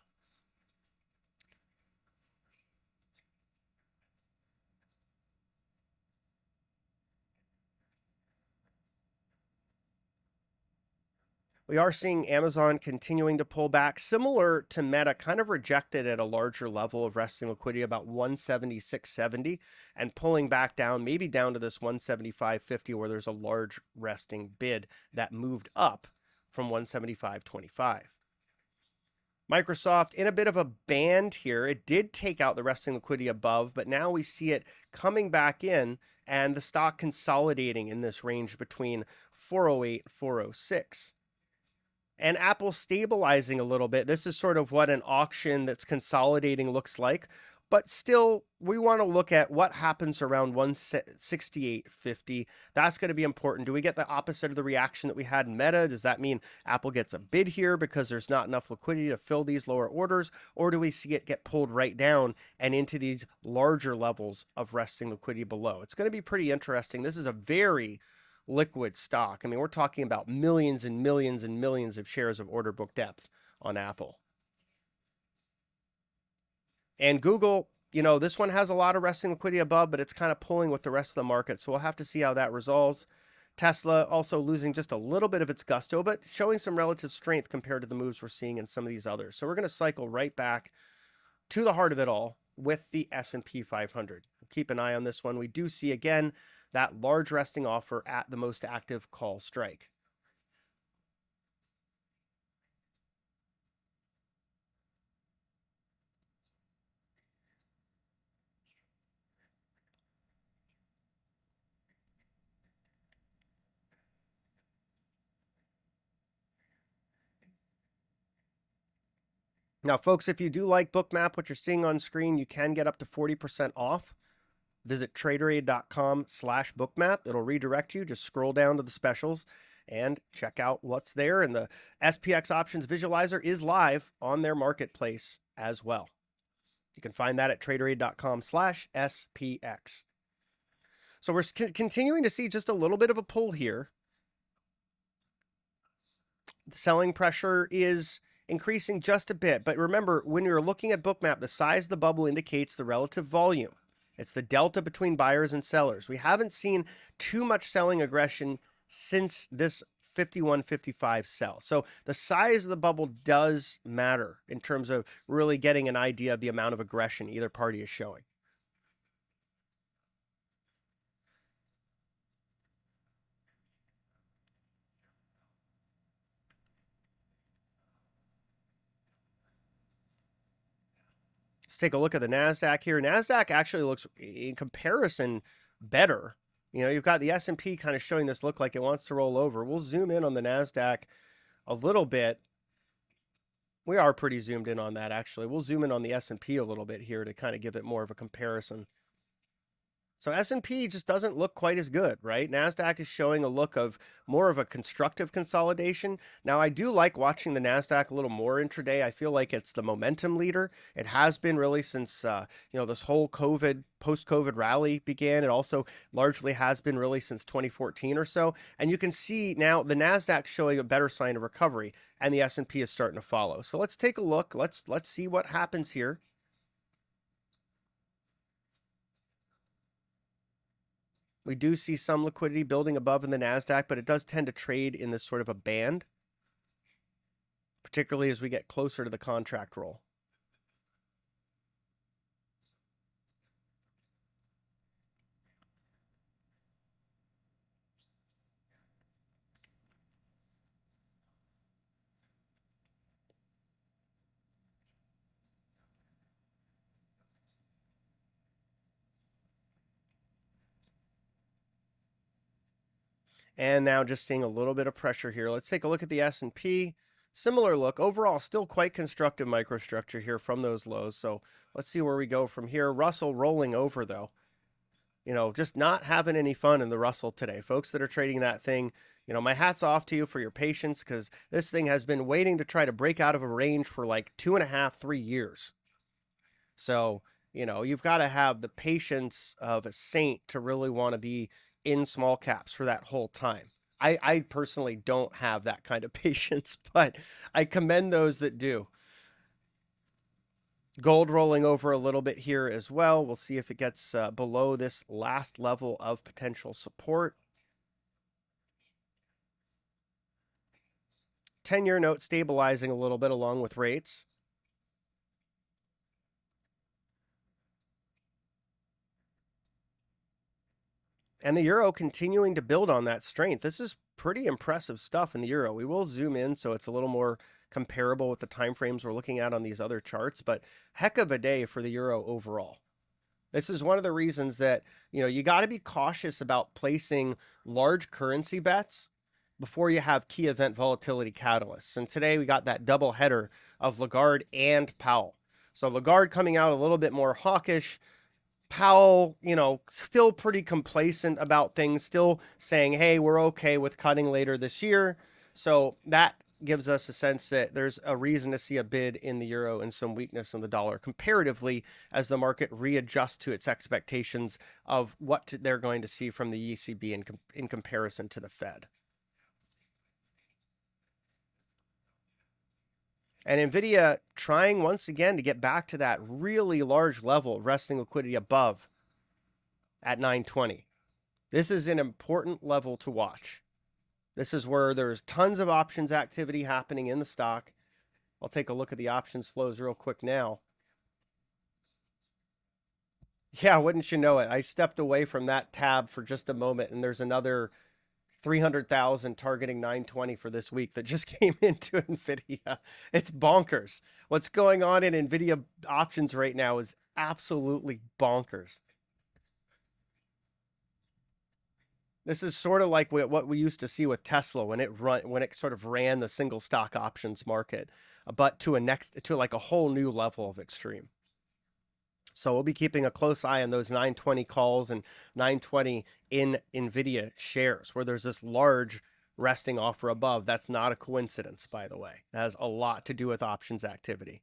Speaker 1: We are seeing Amazon continuing to pull back, similar to Meta, kind of rejected at a larger level of resting liquidity, about 176.70, and pulling back down, maybe down to this 175.50, where there's a large resting bid that moved up from 175.25. Microsoft in a bit of a band here. It did take out the resting liquidity above, but now we see it coming back in and the stock consolidating in this range between 408 406. And Apple stabilizing a little bit. This is sort of what an auction that's consolidating looks like. But still, we want to look at what happens around 168.50. That's going to be important. Do we get the opposite of the reaction that we had in Meta? Does that mean Apple gets a bid here because there's not enough liquidity to fill these lower orders? Or do we see it get pulled right down and into these larger levels of resting liquidity below? It's going to be pretty interesting. This is a very liquid stock. I mean, we're talking about millions and millions and millions of shares of order book depth on Apple. And Google, this one has a lot of resting liquidity above, but it's kind of pulling with the rest of the market. So we'll have to see how that resolves. Tesla also losing just a little bit of its gusto, but showing some relative strength compared to the moves we're seeing in some of these others. So we're going to cycle right back to the heart of it all with the S&P 500. Keep an eye on this one. We do see, again, that large resting offer at the most active call strike. Now, folks, if you do like Bookmap, what you're seeing on screen, you can get up to 40% off. Visit traderade.com/bookmap. It'll redirect you. Just scroll down to the specials and check out what's there. And the SPX options visualizer is live on their marketplace as well. You can find that at traderade.com/SPX. So we're continuing to see just a little bit of a pull here. The selling pressure is increasing just a bit. But remember, when you're looking at Bookmap, the size of the bubble indicates the relative volume. It's the delta between buyers and sellers. We haven't seen too much selling aggression since this 51.55 sell. So the size of the bubble does matter in terms of really getting an idea of the amount of aggression either party is showing. Let's take a look at the NASDAQ here. NASDAQ actually looks, in comparison, better. You've got the S&P kind of showing this look like it wants to roll over. We'll zoom in on the NASDAQ a little bit. We are pretty zoomed in on that, actually. We'll zoom in on the S&P a little bit here to kind of give it more of a comparison. So S&P just doesn't look quite as good, right? NASDAQ is showing a look of more of a constructive consolidation. Now, I do like watching the NASDAQ a little more intraday. I feel like it's the momentum leader. It has been really since, this whole post-COVID rally began. It also largely has been really since 2014 or so. And you can see now the NASDAQ showing a better sign of recovery, and the S&P is starting to follow. So let's take a look. Let's see what happens here. We do see some liquidity building above in the NASDAQ, but it does tend to trade in this sort of a band, particularly as we get closer to the contract roll. And now just seeing a little bit of pressure here. Let's take a look at the S&P. Similar look. Overall, still quite constructive microstructure here from those lows. So let's see where we go from here. Russell rolling over, though. Just not having any fun in the Russell today. Folks that are trading that thing, You know, my hat's off to you for your patience, because this thing has been waiting to try to break out of a range for like 2.5, 3 years. So, you know, you've got to have the patience of a saint to really want to be in small caps for that whole time. I personally don't have that kind of patience, but I commend those that do. Gold rolling over a little bit here as well. We'll see if it gets below this last level of potential support. 10-year note stabilizing a little bit along with rates. And the euro continuing to build on that strength. This is pretty impressive stuff in the euro. We will zoom in so it's a little more comparable with the time frames we're looking at on these other charts, but heck of a day for the euro overall. This is one of the reasons that, you know, you got to be cautious about placing large currency bets before you have key event volatility catalysts. And today we got that double header of Lagarde and Powell. So Lagarde coming out a little bit more hawkish, Powell, you know, still pretty complacent about things, still saying, hey, we're okay with cutting later this year. So that gives us a sense that there's a reason to see a bid in the euro and some weakness in the dollar comparatively as the market readjusts to its expectations of what they're going to see from the ECB in comparison to the Fed. And NVIDIA trying once again to get back to that really large level of resting liquidity above at 920. This is an important level to watch. This is where there's tons of options activity happening in the stock. I'll take a look at the options flows real quick now. Yeah, wouldn't you know it? I stepped away from that tab for just a moment, and there's another 300,000 targeting 920 for this week that just came into NVIDIA. It's bonkers. What's going on in NVIDIA options right now is absolutely bonkers. This is sort of like what we used to see with Tesla when it sort of ran the single stock options market, but to like a whole new level of extreme. So we'll be keeping a close eye on those 920 calls and 920 in NVIDIA shares, where there's this large resting offer above. That's not a coincidence, by the way. It has a lot to do with options activity.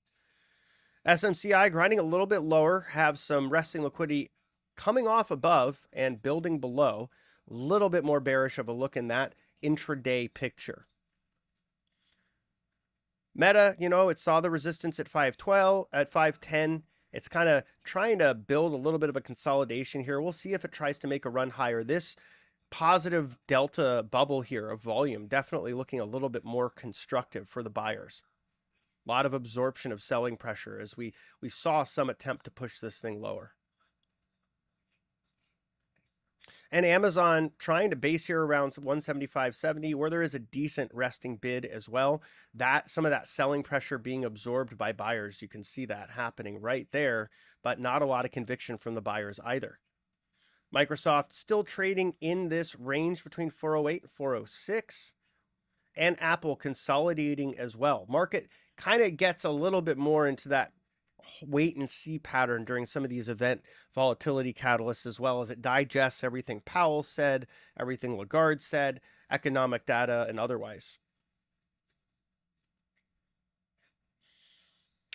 Speaker 1: SMCI grinding a little bit lower, have some resting liquidity coming off above and building below. A little bit more bearish of a look in that intraday picture. Meta, you know, it saw the resistance at 512, at 510. It's kind of trying to build a little bit of a consolidation here. We'll see if it tries to make a run higher. This positive delta bubble here of volume definitely looking a little bit more constructive for the buyers. A lot of absorption of selling pressure as we saw some attempt to push this thing lower. And Amazon trying to base here around 175.70, where there is a decent resting bid as well. That some of that selling pressure being absorbed by buyers. You can see that happening right there, but not a lot of conviction from the buyers either. Microsoft still trading in this range between 408 and 406, and Apple consolidating as well. Market kind of gets a little bit more into that wait and see pattern during some of these event volatility catalysts, as well as it digests everything Powell said, everything Lagarde said, economic data, and otherwise.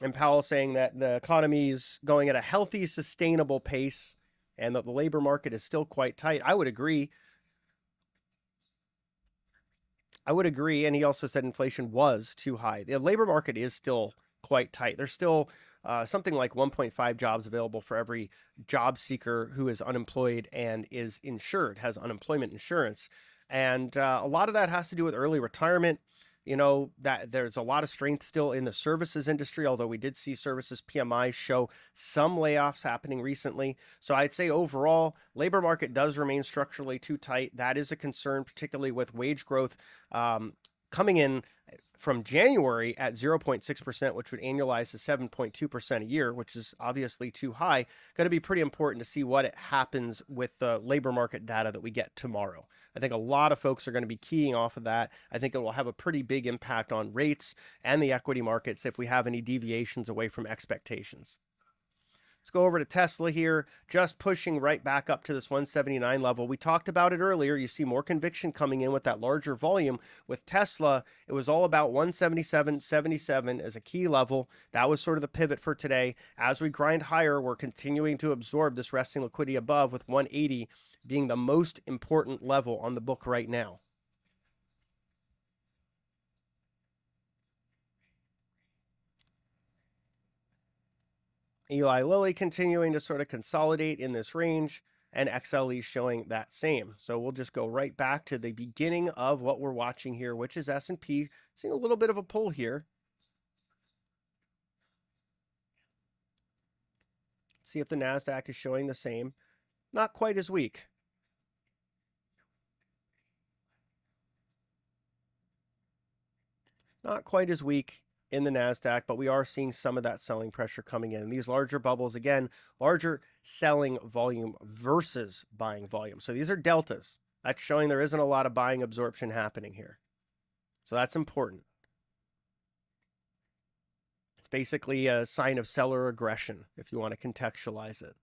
Speaker 1: And Powell saying that the economy is going at a healthy, sustainable pace and that the labor market is still quite tight. I would agree. And he also said inflation was too high. The labor market is still quite tight. There's still something like 1.5 jobs available for every job seeker who is unemployed and is insured, has unemployment insurance. And a lot of that has to do with early retirement. You know, that there's a lot of strength still in the services industry, although we did see services PMI show some layoffs happening recently. So I'd say overall, labor market does remain structurally too tight. That is a concern, particularly with wage growth coming in from January at 0.6%, which would annualize to 7.2% a year, which is obviously too high. Going to be pretty important to see what happens with the labor market data that we get tomorrow. I think a lot of folks are going to be keying off of that. I think it will have a pretty big impact on rates and the equity markets if we have any deviations away from expectations. Let's go over to Tesla here, just pushing right back up to this 179 level. We talked about it earlier. You see more conviction coming in with that larger volume. With Tesla, it was all about 177.77 as a key level. That was sort of the pivot for today. As we grind higher, we're continuing to absorb this resting liquidity above, with 180 being the most important level on the book right now. Eli Lilly continuing to sort of consolidate in this range, and XLE showing that same. So we'll just go right back to the beginning of what we're watching here, which is S&P. Seeing a little bit of a pull here. See if the NASDAQ is showing the same. Not quite as weak. Not quite as weak in the NASDAQ, but we are seeing some of that selling pressure coming in. And these larger bubbles, again, larger selling volume versus buying volume. So these are deltas. That's showing there isn't a lot of buying absorption happening here. So that's important. It's basically a sign of seller aggression, if you want to contextualize it.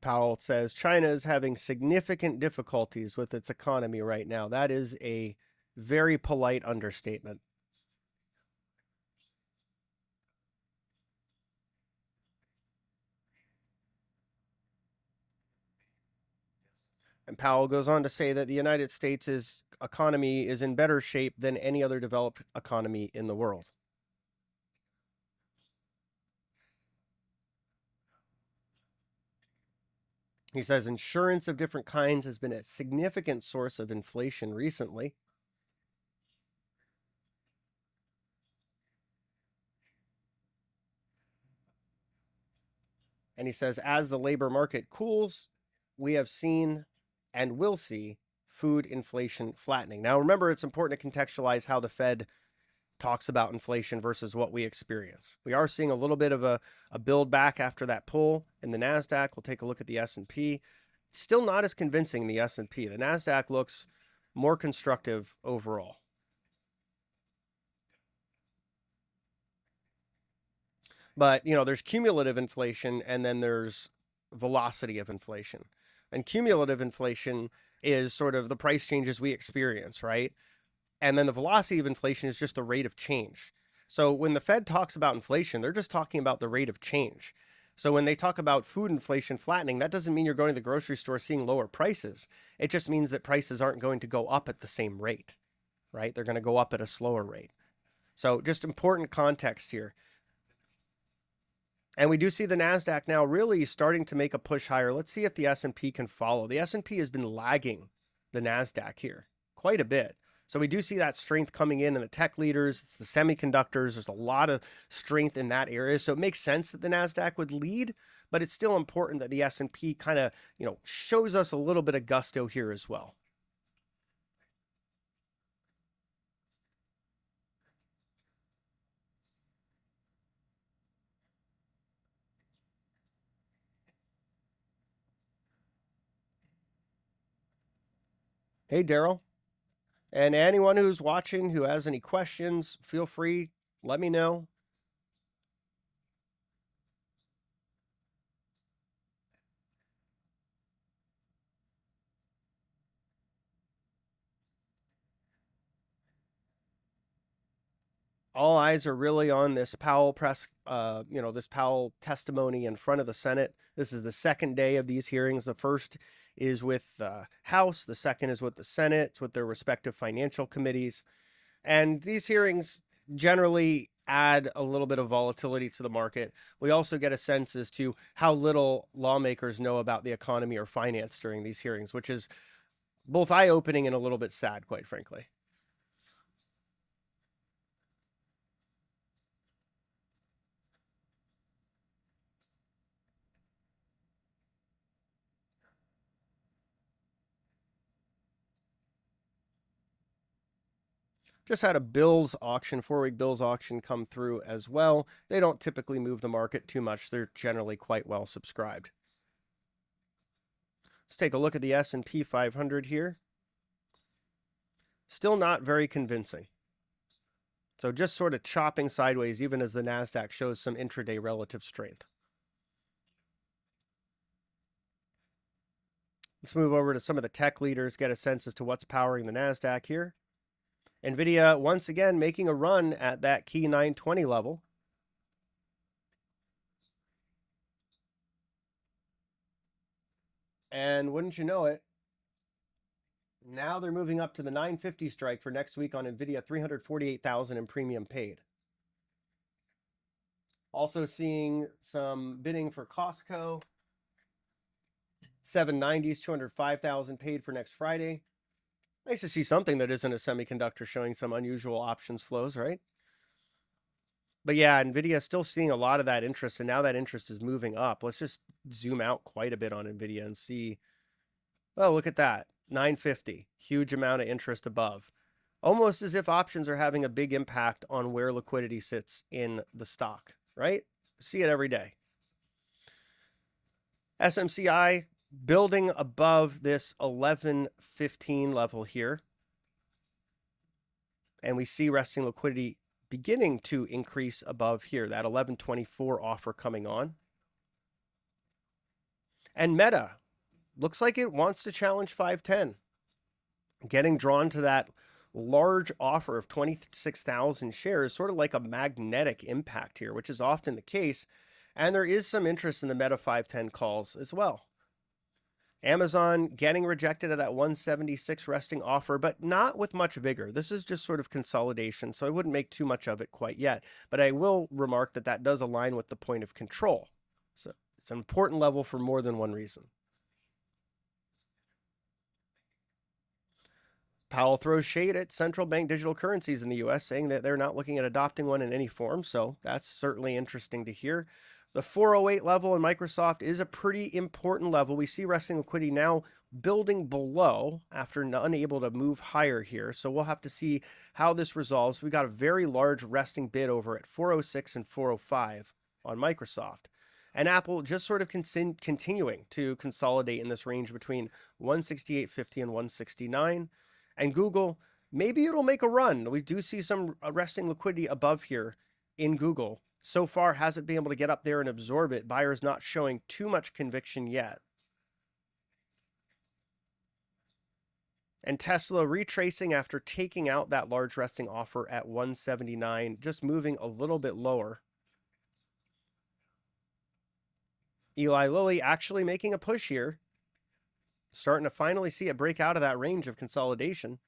Speaker 1: Powell says China is having significant difficulties with its economy right now. That is a very polite understatement. And Powell goes on to say that the United States' economy is in better shape than any other developed economy in the world. He says insurance of different kinds has been a significant source of inflation recently. And he says, as the labor market cools, we have seen and will see food inflation flattening. Now, remember, it's important to contextualize how the Fed talks about inflation versus what we experience. We are seeing a little bit of a build back after that pull in the NASDAQ. We'll take a look at the S&P. Still not as convincing in the S&P. The NASDAQ looks more constructive overall. But, you know, there's cumulative inflation and then there's velocity of inflation. And cumulative inflation is sort of the price changes we experience, right? And then the velocity of inflation is just the rate of change. So when the Fed talks about inflation, they're just talking about the rate of change. So when they talk about food inflation flattening, that doesn't mean you're going to the grocery store seeing lower prices. It just means that prices aren't going to go up at the same rate, right? They're going to go up at a slower rate. So just important context here. And we do see the NASDAQ now really starting to make a push higher. Let's see if the S&P can follow. The S&P has been lagging the NASDAQ here quite a bit. So we do see that strength coming in the tech leaders, it's the semiconductors. There's a lot of strength in that area. So it makes sense that the NASDAQ would lead, but it's still important that the S&P kind of, you know, shows us a little bit of gusto here as well. Hey, Daryl. And anyone who's watching who has any questions, feel free, let me know. All eyes are really on this Powell this Powell testimony in front of the Senate. This is the second day of these hearings. The first is with the House. The second is with the Senate. It's with their respective financial committees. And these hearings generally add a little bit of volatility to the market. We also get a sense as to how little lawmakers know about the economy or finance during these hearings, which is both eye-opening and a little bit sad, quite frankly. Just had a bills auction, 4-week bills auction come through as well. They don't typically move the market too much. They're generally quite well subscribed. Let's take a look at the S&P 500 here. Still not very convincing. So just sort of chopping sideways, even as the NASDAQ shows some intraday relative strength. Let's move over to some of the tech leaders, get a sense as to what's powering the NASDAQ here. NVIDIA, once again, making a run at that key 920 level. And wouldn't you know it, now they're moving up to the 950 strike for next week on NVIDIA, 348,000 in premium paid. Also seeing some bidding for Costco. 790s, 205,000 paid for next Friday. Nice to see something that isn't a semiconductor showing some unusual options flows, right? But yeah, NVIDIA is still seeing a lot of that interest, and now that interest is moving up. Let's just zoom out quite a bit on NVIDIA and see. Oh, look at that. 950. Huge amount of interest above. Almost as if options are having a big impact on where liquidity sits in the stock, right? See it every day. SMCI building above this 1115 level here. And we see resting liquidity beginning to increase above here, that 1124 offer coming on. And Meta looks like it wants to challenge 510. Getting drawn to that large offer of 26,000 shares, sort of like a magnetic impact here, which is often the case. And there is some interest in the Meta 510 calls as well. Amazon getting rejected at that 176 resting offer, but not with much vigor. This is just sort of consolidation, so I wouldn't make too much of it quite yet. But I will remark that that does align with the point of control. So it's an important level for more than one reason. Powell throws shade at central bank digital currencies in the U.S., saying that they're not looking at adopting one in any form. So that's certainly interesting to hear. The 408 level in Microsoft is a pretty important level. We see resting liquidity now building below after unable to move higher here. So we'll have to see how this resolves. We got a very large resting bid over at 406 and 405 on Microsoft. And Apple just sort of continuing to consolidate in this range between 168.50 and 169. And Google, maybe it'll make a run. We do see some resting liquidity above here in Google. So far, hasn't been able to get up there and absorb it. Buyers not showing too much conviction yet. And Tesla retracing after taking out that large resting offer at 179, just moving a little bit lower. Eli Lilly actually making a push here. Starting to finally see it break out of that range of consolidation.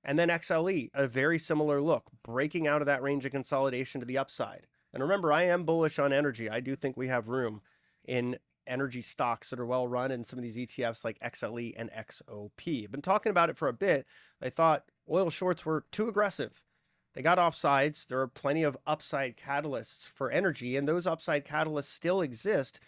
Speaker 1: And then XLE, a very similar look, breaking out of that range of consolidation to the upside. And remember, I am bullish on energy. I do think we have room in energy stocks that are well run in some of these ETFs like XLE and XOP. I've been talking about it for a bit. I thought oil shorts were too aggressive. They got offsides. There are plenty of upside catalysts for energy, and those upside catalysts still exist.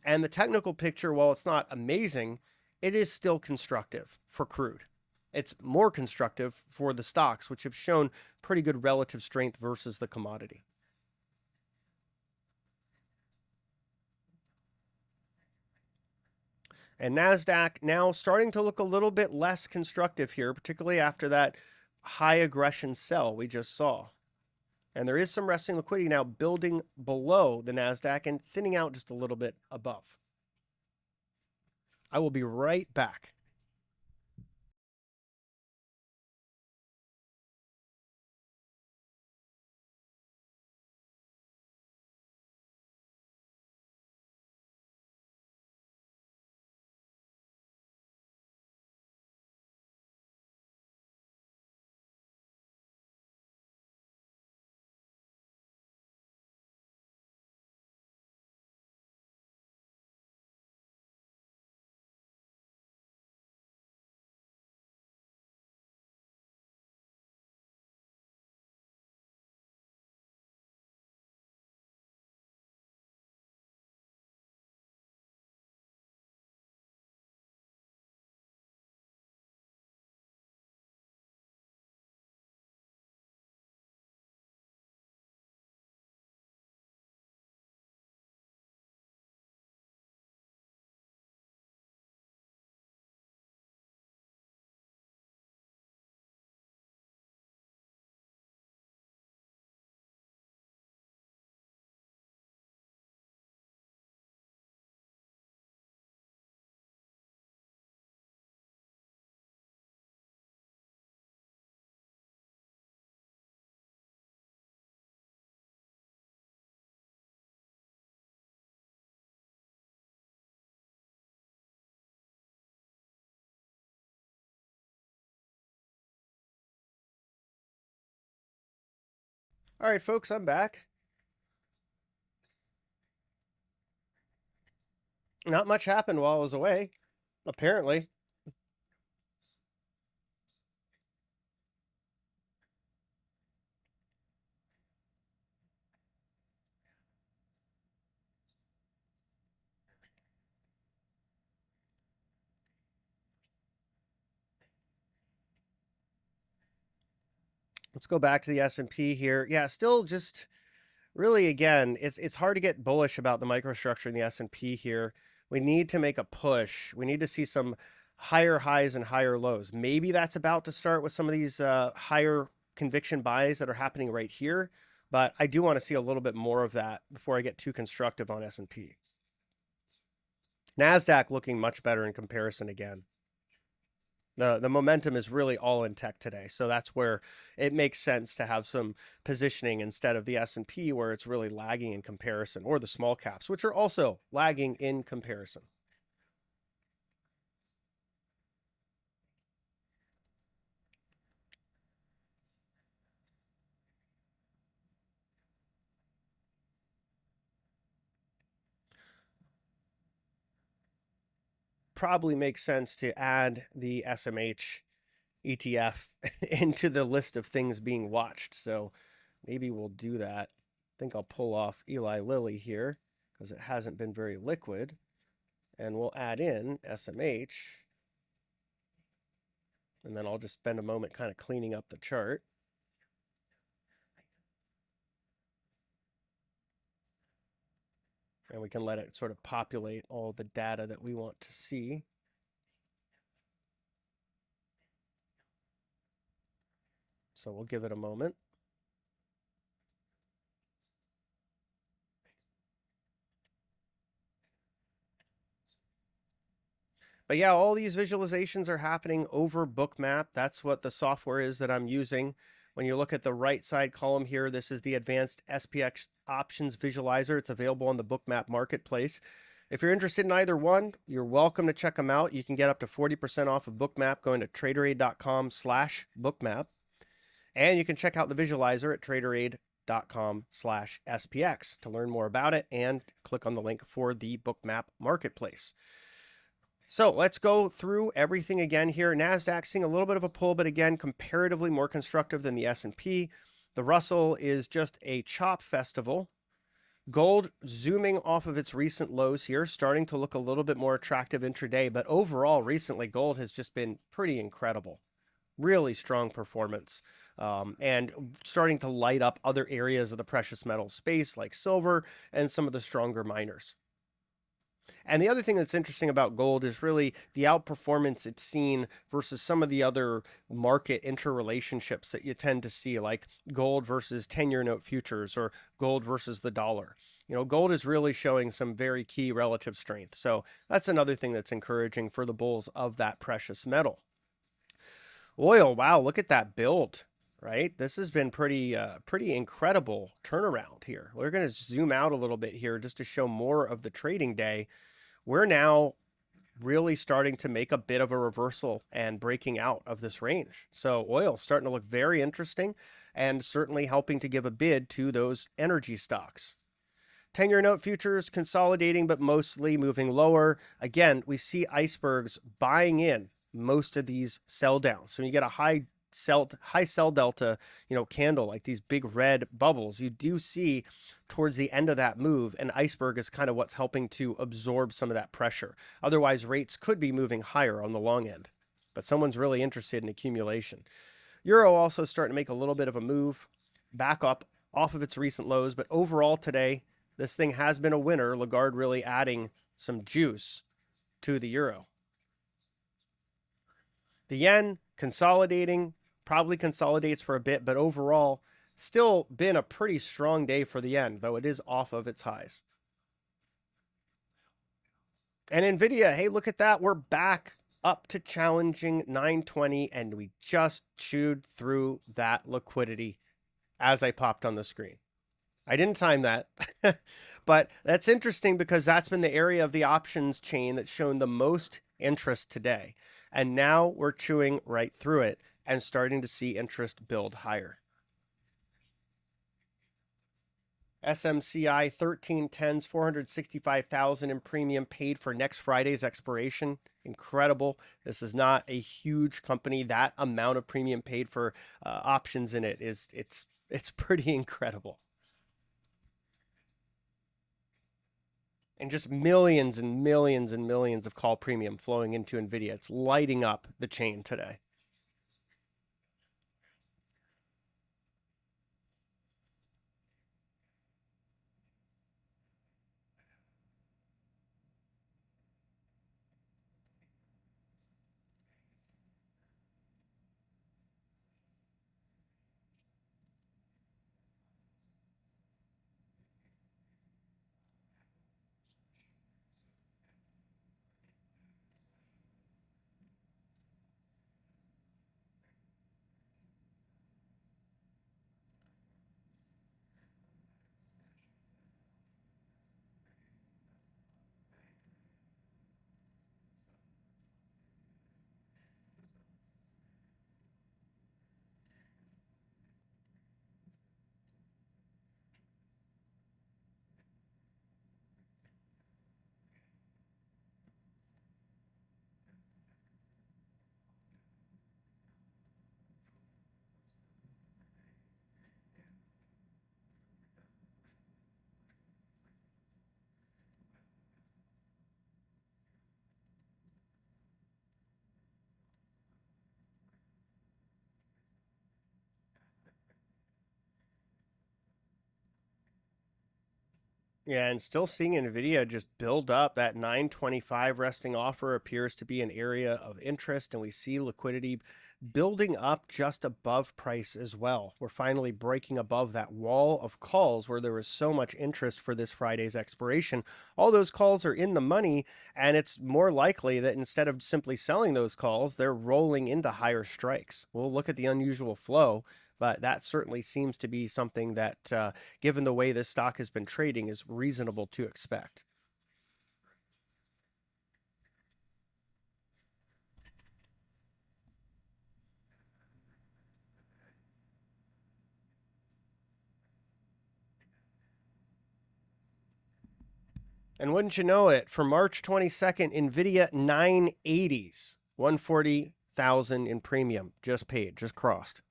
Speaker 1: And the technical picture, while it's not amazing, it is still constructive for crude. It's more constructive for the stocks, which have shown pretty good relative strength versus the commodity. And NASDAQ now starting to look a little bit less constructive here, particularly after that high aggression sell we just saw. And there is some resting liquidity now building below the NASDAQ and thinning out just a little bit above. I will be right back. All right, folks, I'm back. Not much happened while I was away, apparently. Let's go back to the S&P here. Yeah, still just really, again, it's hard to get bullish about the microstructure in the S&P here. We need to make a push. We need to see some higher highs and higher lows. Maybe that's about to start with some of these higher conviction buys that are happening right here. But I do want to see a little bit more of that before I get too constructive on S&P. NASDAQ looking much better in comparison again. The momentum is really all in tech today, so that's where it makes sense to have some positioning instead of the S&P where it's really lagging in comparison, or the small caps, which are also lagging in comparison. Probably makes sense to add the SMH ETF into the list of things being watched, so maybe we'll do that. I think I'll pull off Eli Lilly here because it hasn't been very liquid, and we'll add in SMH. And then I'll just spend a moment kind of cleaning up the chart. And we can let it sort of populate all the data that we want to see. So we'll give it a moment. But yeah, all these visualizations are happening over Bookmap. That's what the software is that I'm using. When you look at the right side column here, this is the advanced SPX options visualizer. It's available on the Bookmap marketplace. If you're interested in either one, you're welcome to check them out. You can get up to 40% off of Bookmap going to traderade.com/bookmap. And you can check out the visualizer at traderade.com/SPX to learn more about it and click on the link for the Bookmap marketplace. So let's go through everything again here. NASDAQ seeing a little bit of a pull, but again, comparatively more constructive than the S&P. The Russell is just a chop festival. Gold zooming off of its recent lows here, starting to look a little bit more attractive intraday, but overall recently gold has just been pretty incredible. Really strong performance, and starting to light up other areas of the precious metal space like silver and some of the stronger miners. And the other thing that's interesting about gold is really the outperformance it's seen versus some of the other market interrelationships that you tend to see, like gold versus 10-year note futures or gold versus the dollar. You know, gold is really showing some very key relative strength. So that's another thing that's encouraging for the bulls of that precious metal. Oil, wow, look at that build, right? This has been pretty incredible turnaround here. We're going to zoom out a little bit here just to show more of the trading day. We're now really starting to make a bit of a reversal and breaking out of this range. So oil starting to look very interesting and certainly helping to give a bid to those energy stocks. 10-year note futures consolidating, but mostly moving lower. Again, we see icebergs buying in most of these sell downs. So when you get a high sell delta, candle, like these big red bubbles, you do see towards the end of that move, an iceberg is kind of what's helping to absorb some of that pressure. Otherwise, rates could be moving higher on the long end, but someone's really interested in accumulation. Euro also starting to make a little bit of a move back up off of its recent lows, but overall today, this thing has been a winner. Lagarde really adding some juice to the euro. The yen consolidating, probably consolidates for a bit, but overall still been a pretty strong day for the yen, though it is off of its highs. And NVIDIA, hey, look at that. We're back up to challenging 920, and we just chewed through that liquidity as I popped on the screen. I didn't time that, but that's interesting because that's been the area of the options chain that's shown the most interest today. And now we're chewing right through it and starting to see interest build higher. SMCI 1310s, 465,000 in premium paid for next Friday's expiration. Incredible. This is not a huge company. That amount of premium paid for options in it is it's pretty incredible. And just millions and millions and millions of call premium flowing into NVIDIA. It's lighting up the chain today. Yeah, and still seeing NVIDIA just build up. That 925 resting offer appears to be an area of interest, and we see liquidity building up just above price as well. We're finally breaking above that wall of calls where there was so much interest for this Friday's expiration. All those calls are in the money, and it's more likely that instead of simply selling those calls, they're rolling into higher strikes. We'll look at the unusual flow. But that certainly seems to be something that, given the way this stock has been trading, is reasonable to expect. And wouldn't you know it, for March 22nd, NVIDIA 980s, 140,000 in premium, just paid, just crossed.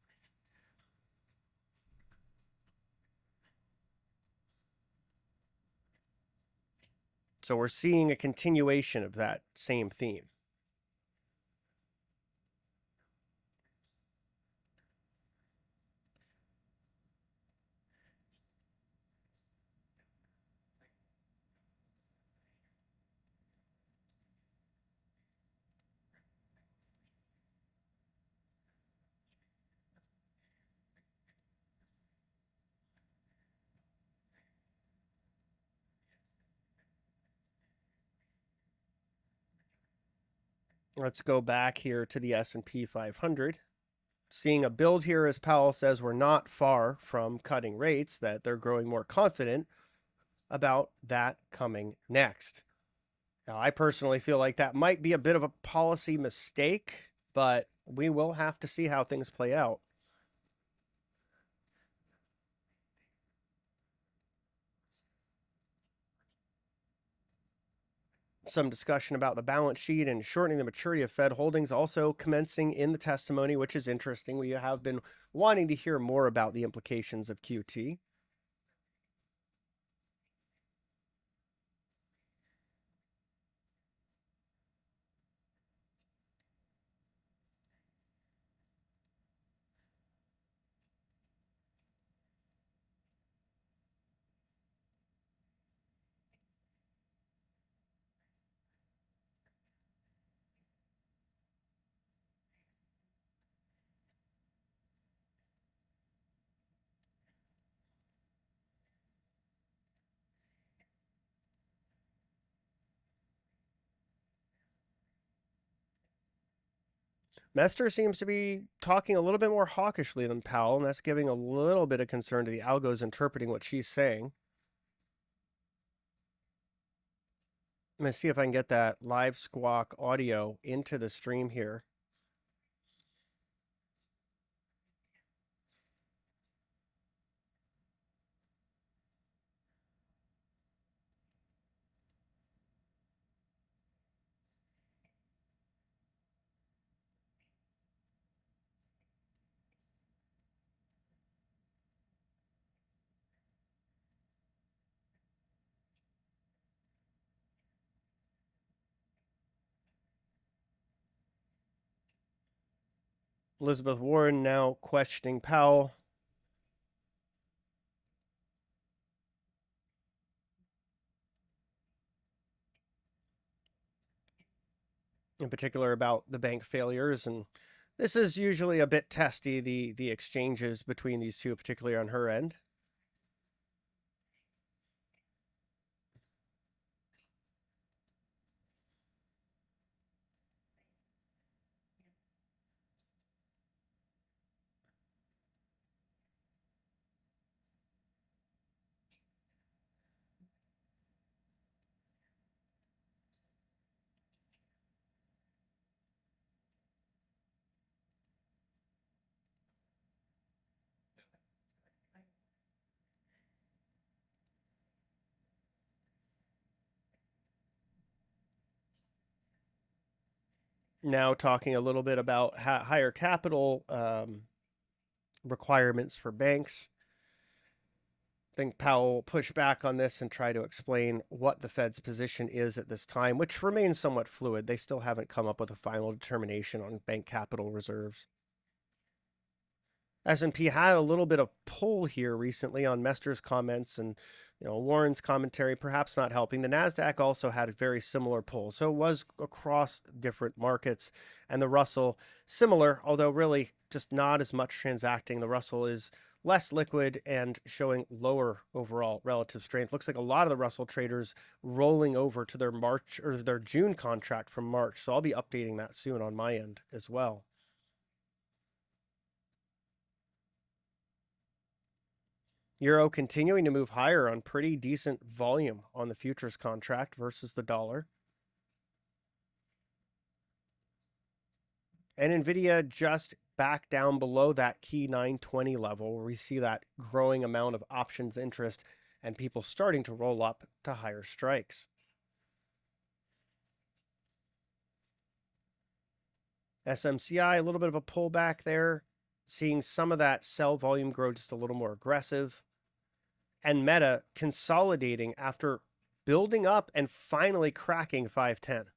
Speaker 1: So we're seeing a continuation of that same theme. Let's go back here to the S&P 500. Seeing a build here, as Powell says, we're not far from cutting rates, that they're growing more confident about that coming next. Now, I personally feel like that might be a bit of a policy mistake, but we will have to see how things play out. Some discussion about the balance sheet and shortening the maturity of Fed holdings also commencing in the testimony, which is interesting. We have been wanting to hear more about the implications of QT. Mester seems to be talking a little bit more hawkishly than Powell, and that's giving a little bit of concern to the algos interpreting what she's saying. I'm going to see if I can get that live squawk audio into the stream here. Elizabeth Warren now questioning Powell. In particular about the bank failures, and this is usually a bit testy, the exchanges between these two, particularly on her end. Now talking a little bit about higher capital requirements for banks. I think Powell will push back on this and try to explain what the Fed's position is at this time, which remains somewhat fluid. They still haven't come up with a final determination on bank capital reserves. S&P had a little bit of pull here recently on Mester's comments and Warren's commentary, perhaps not helping. The Nasdaq also had a very similar pull, so it was across different markets. And the Russell similar, although really just not as much transacting. The Russell is less liquid and showing lower overall relative strength. Looks like a lot of the Russell traders rolling over to their March or their June contract from March. So I'll be updating that soon on my end as well. Euro continuing to move higher on pretty decent volume on the futures contract versus the dollar. And Nvidia just back down below that key 920 level where we see that growing amount of options interest and people starting to roll up to higher strikes. SMCI, a little bit of a pullback there, seeing some of that sell volume grow just a little more aggressive. And Meta consolidating after building up and finally cracking 510.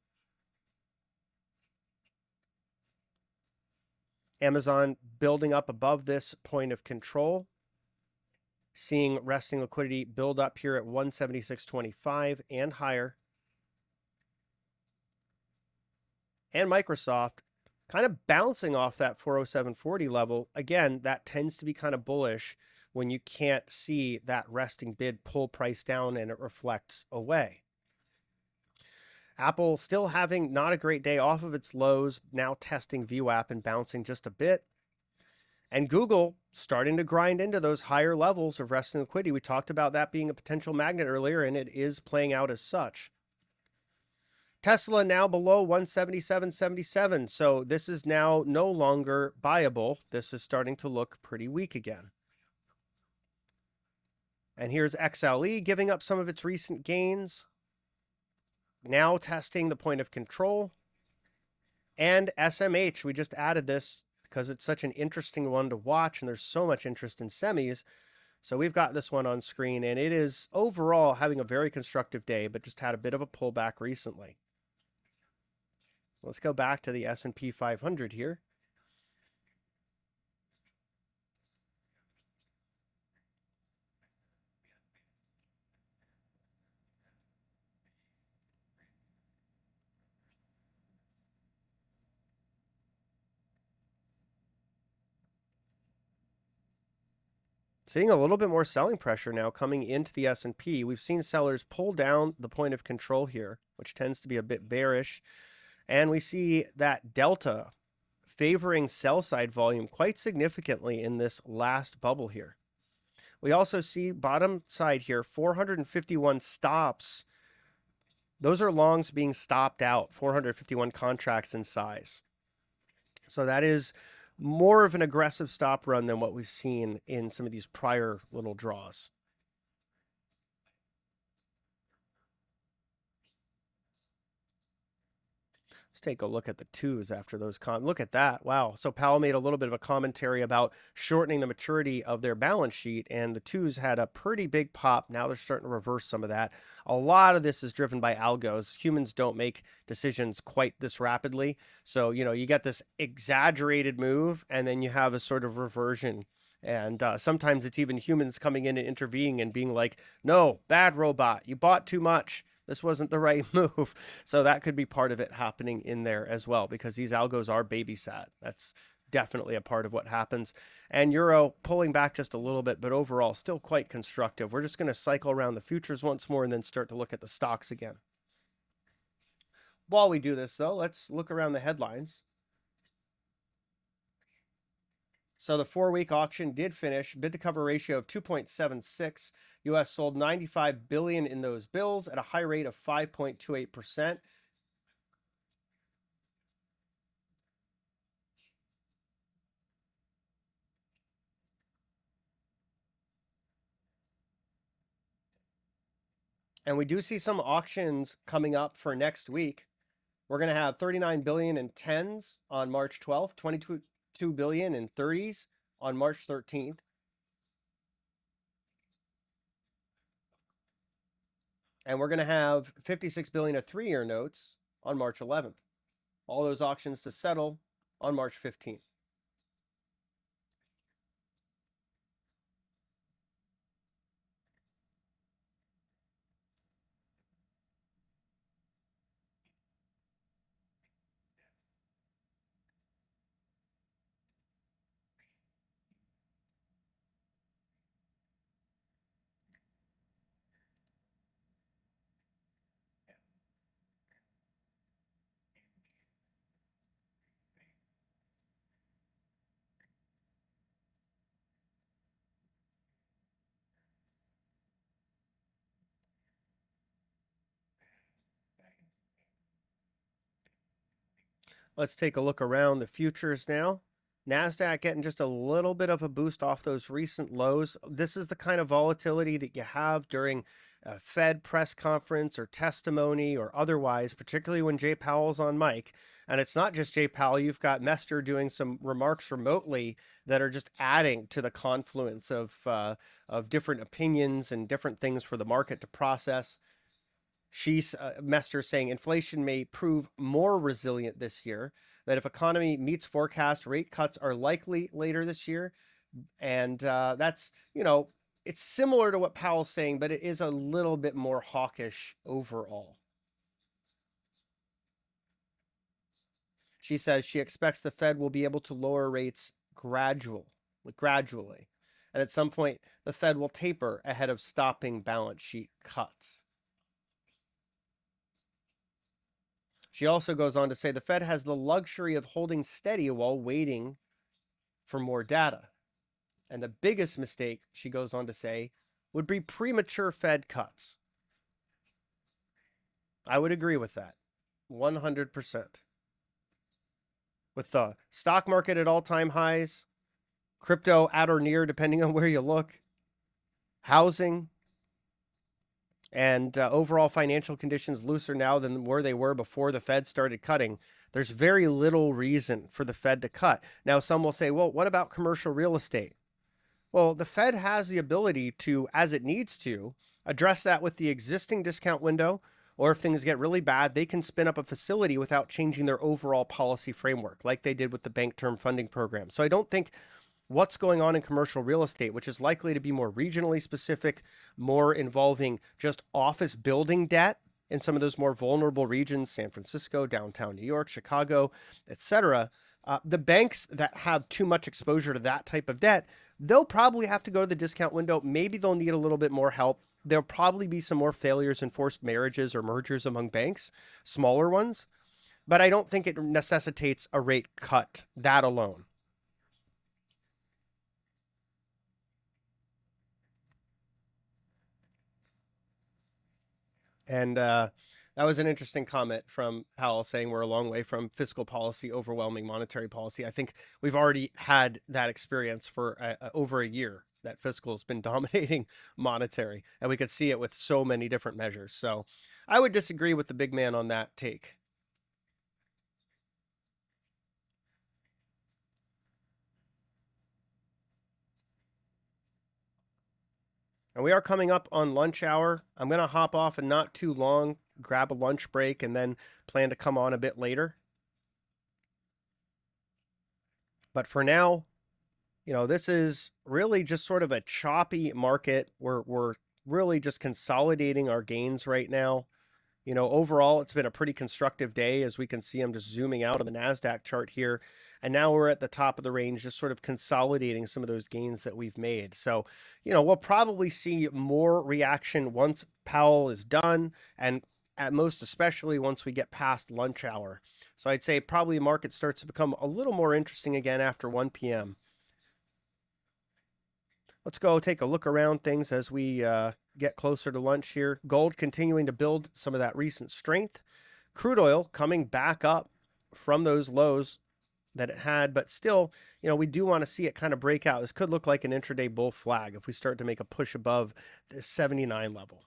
Speaker 1: Amazon building up above this point of control, seeing resting liquidity build up here at 176.25 and higher. And Microsoft kind of bouncing off that 407.40 level. Again, that tends to be kind of bullish when you can't see that resting bid pull price down and it reflects away. Apple still having not a great day off of its lows, now testing VWAP and bouncing just a bit. And Google starting to grind into those higher levels of resting liquidity. We talked about that being a potential magnet earlier, and it is playing out as such. Tesla now below 177.77. So this is now no longer buyable. This is starting to look pretty weak again. And here's XLE giving up some of its recent gains. Now testing the point of control. And SMH, we just added this because it's such an interesting one to watch, and there's so much interest in semis. So we've got this one on screen, and it is overall having a very constructive day, but just had a bit of a pullback recently. Let's go back to the S&P 500 here. Seeing a little bit more selling pressure now coming into the S&P. We've seen sellers pull down the point of control here, which tends to be a bit bearish. And we see that delta favoring sell side volume quite significantly in this last bubble here. We also see bottom side here, 451 stops. Those are longs being stopped out, 451 contracts in size. So that is more of an aggressive stop run than what we've seen in some of these prior little draws. Let's take a look at the twos after those look at that. Wow. So Powell made a little bit of a commentary about shortening the maturity of their balance sheet, and the twos had a pretty big pop. Now they're starting to reverse some of that. A lot of this is driven by algos. Humans don't make decisions quite this rapidly. So, you get this exaggerated move, and then you have a sort of reversion. And sometimes it's even humans coming in and intervening and being like, no, bad robot, you bought too much. This wasn't the right move. So that could be part of it happening in there as well, because these algos are babysat. That's definitely a part of what happens. And Euro pulling back just a little bit, but overall still quite constructive. We're just going to cycle around the futures once more and then start to look at the stocks again. While we do this, though, let's look around the headlines. So the 4-week auction did finish, bid to cover ratio of 2.76. US sold 95 billion in those bills at a high rate of 5.28%. And we do see some auctions coming up for next week. We're going to have 39 billion in 10s on March 12th, 22 billion in 30s on March 13th. And we're going to have 56 billion of 3-year notes on March 11th. All those auctions to settle on March 15th. Let's take a look around the futures now. NASDAQ getting just a little bit of a boost off those recent lows. This is the kind of volatility that you have during a Fed press conference or testimony or otherwise, particularly when Jay Powell's on mic. And it's not just Jay Powell. You've got Mester doing some remarks remotely that are just adding to the confluence of different opinions and different things for the market to process. She's Mester saying inflation may prove more resilient this year, that if economy meets forecast, rate cuts are likely later this year. And that's, it's similar to what Powell's saying, but it is a little bit more hawkish overall. She says she expects the Fed will be able to lower rates gradually. And at some point, the Fed will taper ahead of stopping balance sheet cuts. She also goes on to say the Fed has the luxury of holding steady while waiting for more data. And the biggest mistake, she goes on to say, would be premature Fed cuts. I would agree with that 100%. With the stock market at all-time highs, crypto at or near, depending on where you look, housing, and overall financial conditions looser now than where they were before the Fed started cutting, there's very little reason for the Fed to cut. Now, some will say, well, what about commercial real estate? Well, the Fed has the ability to, as it needs to, address that with the existing discount window, or if things get really bad, they can spin up a facility without changing their overall policy framework, like they did with the Bank Term Funding Program. So I don't think what's going on in commercial real estate, which is likely to be more regionally specific, more involving just office building debt in some of those more vulnerable regions, San Francisco, downtown New York, Chicago, etc. The banks that have too much exposure to that type of debt, they'll probably have to go to the discount window. Maybe they'll need a little bit more help. There'll probably be some more failures and forced marriages or mergers among banks, smaller ones. But I don't think it necessitates a rate cut, that alone. And that was an interesting comment from Powell saying we're a long way from fiscal policy overwhelming monetary policy. I think we've already had that experience for over a year, that fiscal has been dominating monetary, and we could see it with so many different measures. So I would disagree with the big man on that take. And we are coming up on lunch hour. I'm going to hop off and not too long, grab a lunch break, and then plan to come on a bit later. But for now, this is really just sort of a choppy market. We're really just consolidating our gains right now. Overall, it's been a pretty constructive day. As we can see, I'm just zooming out on the NASDAQ chart here. And now we're at the top of the range, just sort of consolidating some of those gains that we've made. So, we'll probably see more reaction once Powell is done, and at most, especially once we get past lunch hour. So I'd say probably market starts to become a little more interesting again after 1 p.m. Let's go take a look around things as we get closer to lunch here. Gold continuing to build some of that recent strength. Crude oil coming back up from those lows that it had, but still, we do want to see it kind of break out. This could look like an intraday bull flag if we start to make a push above the 79 level.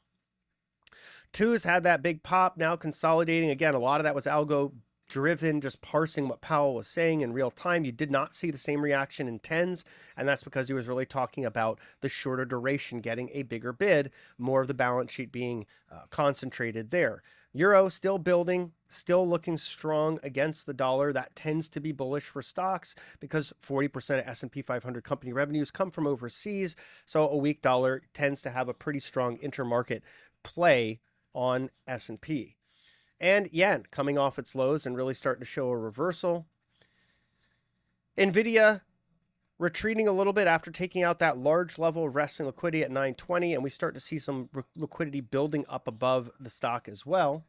Speaker 1: Twos had that big pop, now consolidating. Again, a lot of that was algo driven, just parsing what Powell was saying in real time. You did not see the same reaction in tens, and that's because he was really talking about the shorter duration getting a bigger bid, more of the balance sheet being concentrated there. Euro still building, still looking strong against the dollar. That tends to be bullish for stocks because 40% of S&P 500 company revenues come from overseas, so a weak dollar tends to have a pretty strong intermarket play on S&P. And yen coming off its lows and really starting to show a reversal. NVIDIA retreating a little bit after taking out that large level of resting liquidity at 920, and we start to see some liquidity building up above the stock as well.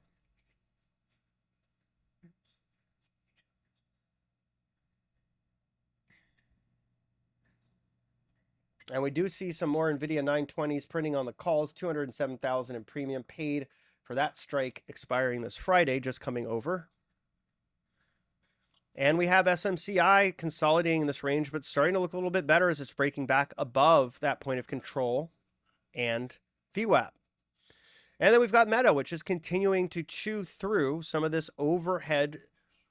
Speaker 1: And we do see some more NVIDIA 920s printing on the calls, 207,000 in premium paid for that strike expiring this Friday, just coming over. And we have SMCI consolidating in this range, but starting to look a little bit better as it's breaking back above that point of control and VWAP. And then we've got Meta, which is continuing to chew through some of this overhead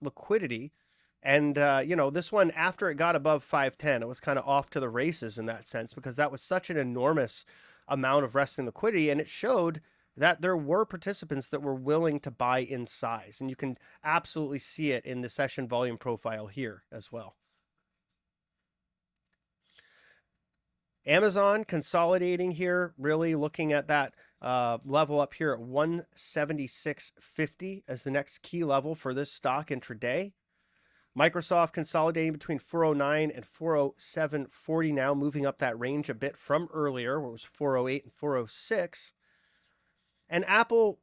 Speaker 1: liquidity. And, this one, after it got above 510, it was kind of off to the races in that sense because that was such an enormous amount of resting liquidity. And it showed that there were participants that were willing to buy in size. And you can absolutely see it in the session volume profile here as well. Amazon consolidating here, really looking at that level up here at 176.50 as the next key level for this stock intraday. Microsoft consolidating between 409 and 407.40 now, moving up that range a bit from earlier, where it was 408 and 406. And Apple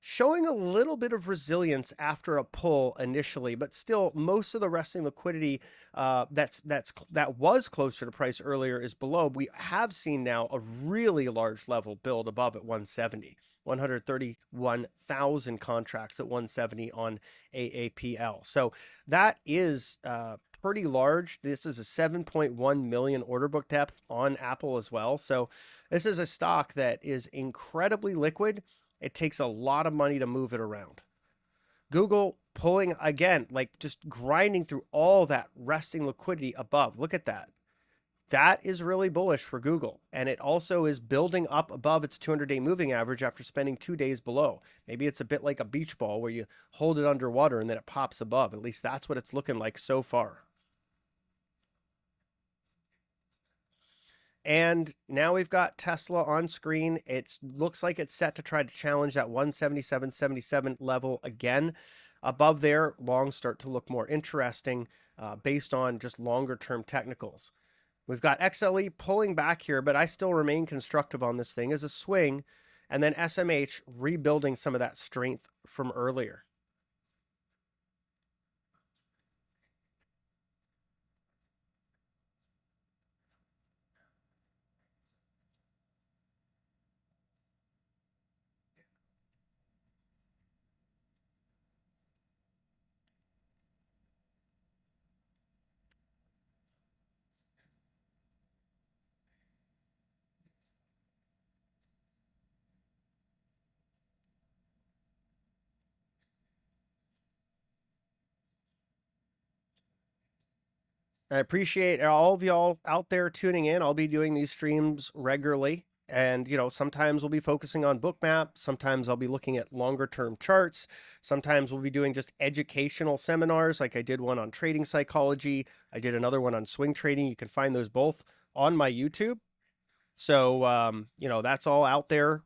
Speaker 1: showing a little bit of resilience after a pull initially, but still most of the resting liquidity that was closer to price earlier is below. We have seen now a really large level build above at 170. 131,000 contracts at 170 on AAPL. So that is pretty large. This is a 7.1 million order book depth on Apple as well. So this is a stock that is incredibly liquid. It takes a lot of money to move it around. Google pulling again, like just grinding through all that resting liquidity above. Look at that. That is really bullish for Google. And it also is building up above its 200-day moving average after spending 2 days below. Maybe it's a bit like a beach ball where you hold it underwater and then it pops above. At least that's what it's looking like so far. And now we've got Tesla on screen. It looks like it's set to try to challenge that 177.77 level again. Above there, longs start to look more interesting based on just longer term technicals. We've got XLE pulling back here, but I still remain constructive on this thing as a swing. And then SMH rebuilding some of that strength from earlier. I appreciate all of y'all out there tuning in. I'll be doing these streams regularly. And, sometimes we'll be focusing on bookmap. Sometimes I'll be looking at longer term charts. Sometimes we'll be doing just educational seminars. Like I did one on trading psychology. I did another one on swing trading. You can find those both on my YouTube. So, that's all out there.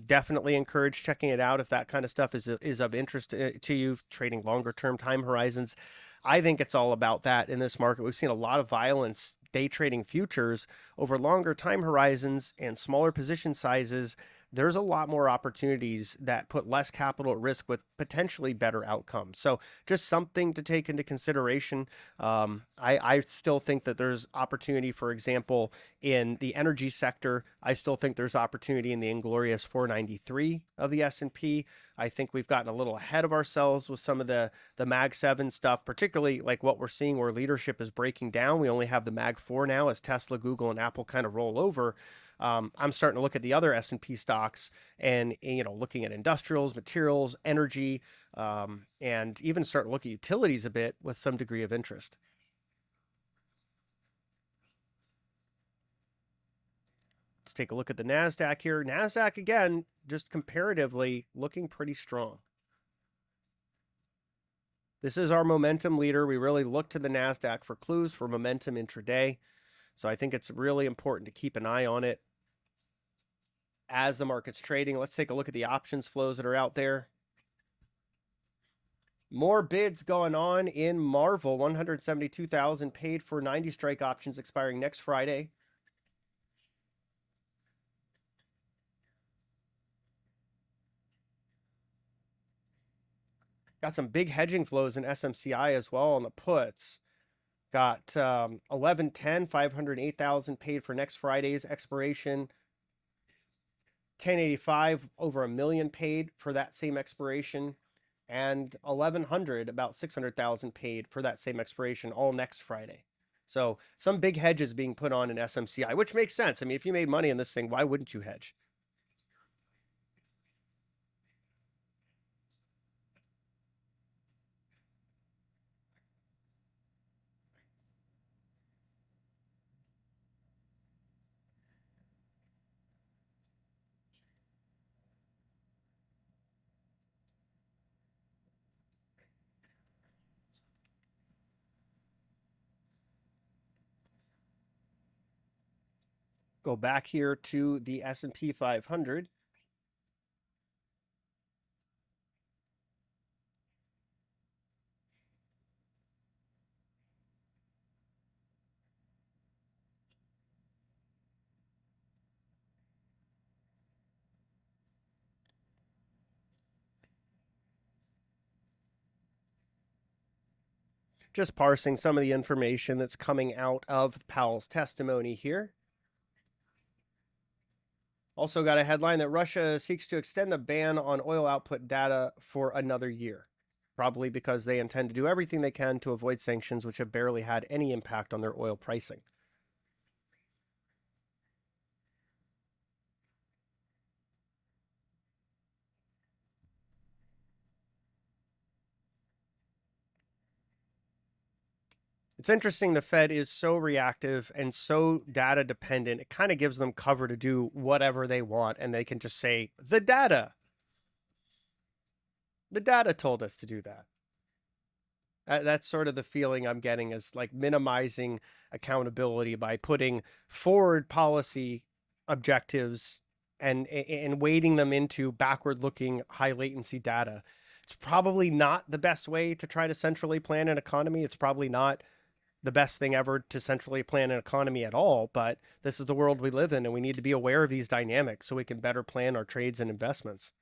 Speaker 1: Definitely encourage checking it out if that kind of stuff is of interest to you, trading longer term time horizons. I think it's all about that in this market. We've seen a lot of violence day trading futures over longer time horizons and smaller position sizes. There's a lot more opportunities that put less capital at risk with potentially better outcomes. So just something to take into consideration. I still think that there's opportunity, for example, in the energy sector. I still think there's opportunity in the inglorious 493 of the S&P. I think we've gotten a little ahead of ourselves with some of the Mag 7 stuff, particularly like what we're seeing where leadership is breaking down. We only have the Mag 4 now as Tesla, Google, and Apple kind of roll over. I'm starting to look at the other S&P stocks and looking at industrials, materials, energy, and even start to look at utilities a bit with some degree of interest. Let's take a look at the NASDAQ here. NASDAQ, again, just comparatively looking pretty strong. This is our momentum leader. We really look to the NASDAQ for clues for momentum intraday. So I think it's really important to keep an eye on it as the market's trading. Let's take a look at the options flows that are out there. More bids going on in Marvel. 172,000 paid for 90 strike options expiring next Friday. Got some big hedging flows in SMCI as well on the puts. Got 1110, 508,000 paid for next Friday's expiration. 1085, over $1 million paid for that same expiration. And 1100, about 600,000 paid for that same expiration, all next Friday. So some big hedges being put on in SMCI, which makes sense. I mean, if you made money in this thing, why wouldn't you hedge? Go back here to the S&P 500. Just parsing some of the information that's coming out of Powell's testimony here. Also got a headline that Russia seeks to extend the ban on oil output data for another year, probably because they intend to do everything they can to avoid sanctions, which have barely had any impact on their oil pricing. It's interesting the Fed is so reactive and so data dependent. It kind of gives them cover to do whatever they want, and they can just say, the data told us to do that. That's sort of the feeling I'm getting, is like minimizing accountability by putting forward policy objectives and weighting them into backward looking high latency data. It's probably not the best way to try to centrally plan an economy. It's probably not the best thing ever to centrally plan an economy at all, but this is the world we live in, and we need to be aware of these dynamics so we can better plan our trades and investments.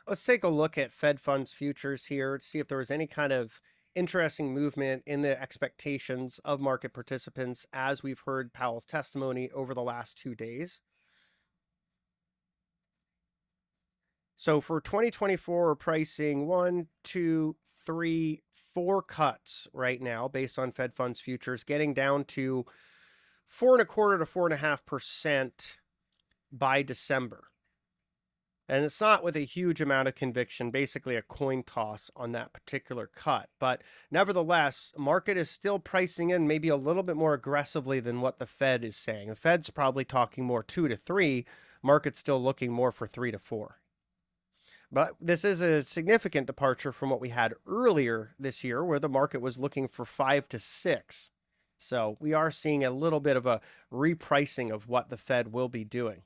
Speaker 1: Let's take a look at Fed funds futures here to see if there was any kind of interesting movement in the expectations of market participants as we've heard Powell's testimony over the last 2 days. So for 2024, we're pricing 1, 2, 3, 4 cuts right now based on Fed funds futures, getting down to 4.25 to 4.5% by December. And it's not with a huge amount of conviction, basically a coin toss on that particular cut. But nevertheless, market is still pricing in maybe a little bit more aggressively than what the Fed is saying. The Fed's probably talking more 2 to 3. Market's still looking more for 3 to 4. But this is a significant departure from what we had earlier this year, where the market was looking for 5 to 6. So we are seeing a little bit of a repricing of what the Fed will be doing.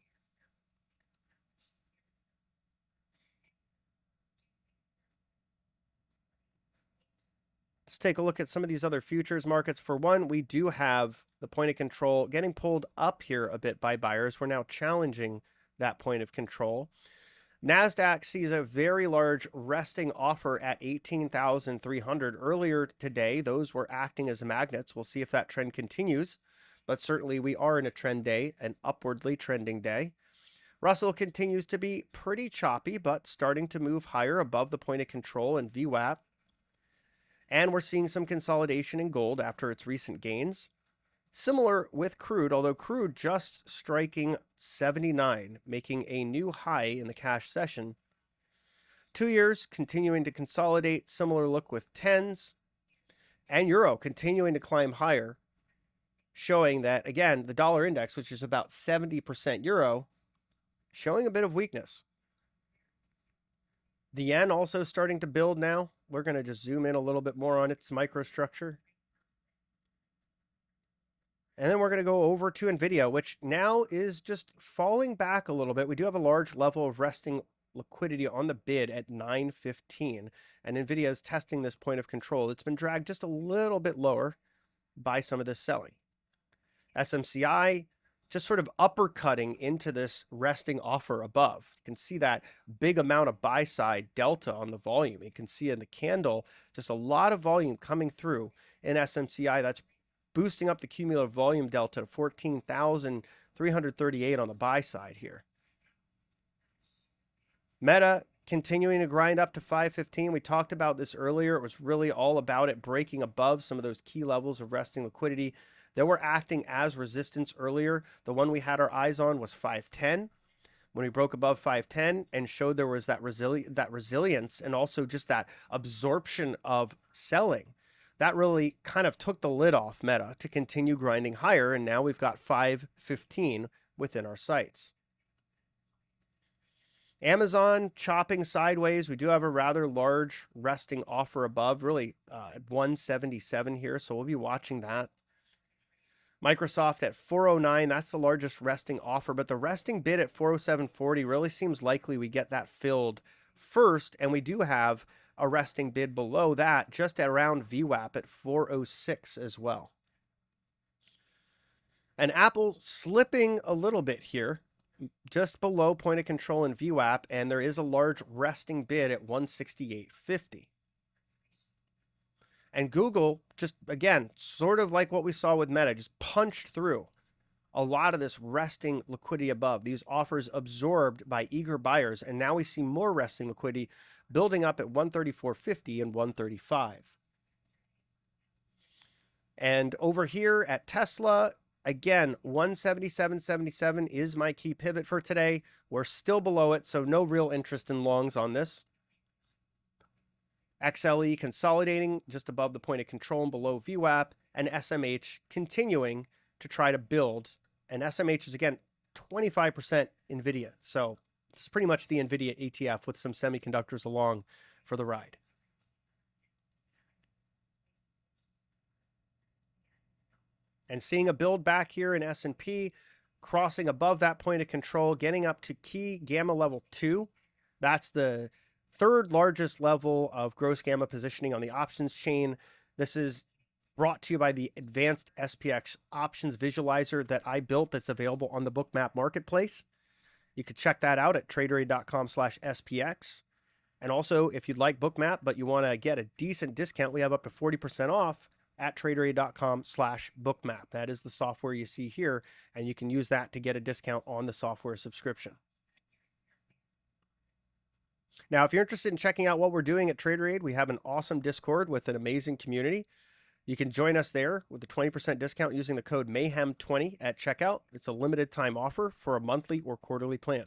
Speaker 1: Let's take a look at some of these other futures markets. For one, we do have the point of control getting pulled up here a bit by buyers. We're now challenging that point of control. NASDAQ sees a very large resting offer at 18,300 earlier today. Those were acting as magnets. We'll see if that trend continues, but certainly we are in a trend day, an upwardly trending day. Russell continues to be pretty choppy, but starting to move higher above the point of control in VWAP. And we're seeing some consolidation in gold after its recent gains. Similar with crude, although crude just striking 79, making a new high in the cash session. 2 years continuing to consolidate, similar look with 10s. And euro continuing to climb higher, showing that, again, the dollar index, which is about 70% euro, showing a bit of weakness. The yen also starting to build now. We're going to just zoom in a little bit more on its microstructure. And then we're going to go over to NVIDIA, which now is just falling back a little bit. We do have a large level of resting liquidity on the bid at 915, and NVIDIA is testing this point of control. It's been dragged just a little bit lower by some of this selling. SMCI just sort of uppercutting into this resting offer above. You can see that big amount of buy side delta on the volume. You can see in the candle just a lot of volume coming through in SMCI. That's boosting up the cumulative volume delta to 14,338 on the buy side here. Meta continuing to grind up to 515. We talked about this earlier. It was really all about it breaking above some of those key levels of resting liquidity that were acting as resistance earlier. The one we had our eyes on was 510. When we broke above 510 and showed there was that resilience and also just that absorption of selling, that really kind of took the lid off Meta to continue grinding higher. And now we've got 515 within our sights. Amazon chopping sideways. We do have a rather large resting offer above, really at 177 here. So we'll be watching that. Microsoft at 409, that's the largest resting offer, but the resting bid at 407.40 really seems likely we get that filled first, and we do have a resting bid below that just at around VWAP at 406 as well. And Apple slipping a little bit here, just below point of control in VWAP, and there is a large resting bid at 168.50. And Google, just again, sort of like what we saw with Meta, just punched through a lot of this resting liquidity above. These offers absorbed by eager buyers. And now we see more resting liquidity building up at 134.50 and 135. And over here at Tesla, again, 177.77 is my key pivot for today. We're still below it, so no real interest in longs on this. XLE consolidating just above the point of control and below VWAP, and SMH continuing to try to build. And SMH is, again, 25% NVIDIA. So it's pretty much the NVIDIA ETF with some semiconductors along for the ride. And seeing a build back here in S&P, crossing above that point of control, getting up to key gamma level 2. That's the third largest level of gross gamma positioning on the options chain. This is brought to you by the advanced SPX options visualizer that I built that's available on the Bookmap marketplace. You could check that out at traderade.com/SPX. And also, if you'd like Bookmap, but you want to get a decent discount, we have up to 40% off at traderade.com/bookmap. That is the software you see here, and you can use that to get a discount on the software subscription. Now, if you're interested in checking out what we're doing at Traderade, we have an awesome Discord with an amazing community. You can join us there with a 20% discount using the code Mayhem20 at checkout. It's a limited time offer for a monthly or quarterly plan.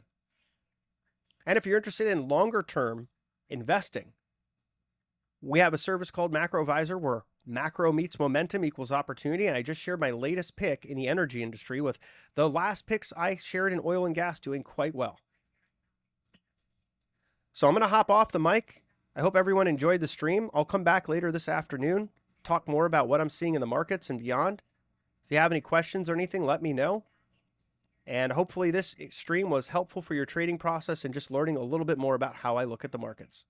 Speaker 1: And if you're interested in longer term investing, we have a service called Macro Advisor where macro meets momentum equals opportunity. And I just shared my latest pick in the energy industry with the last picks I shared in oil and gas doing quite well. So I'm going to hop off the mic. I hope everyone enjoyed the stream. I'll come back later this afternoon, talk more about what I'm seeing in the markets and beyond. If you have any questions or anything, let me know. And hopefully this stream was helpful for your trading process and just learning a little bit more about how I look at the markets.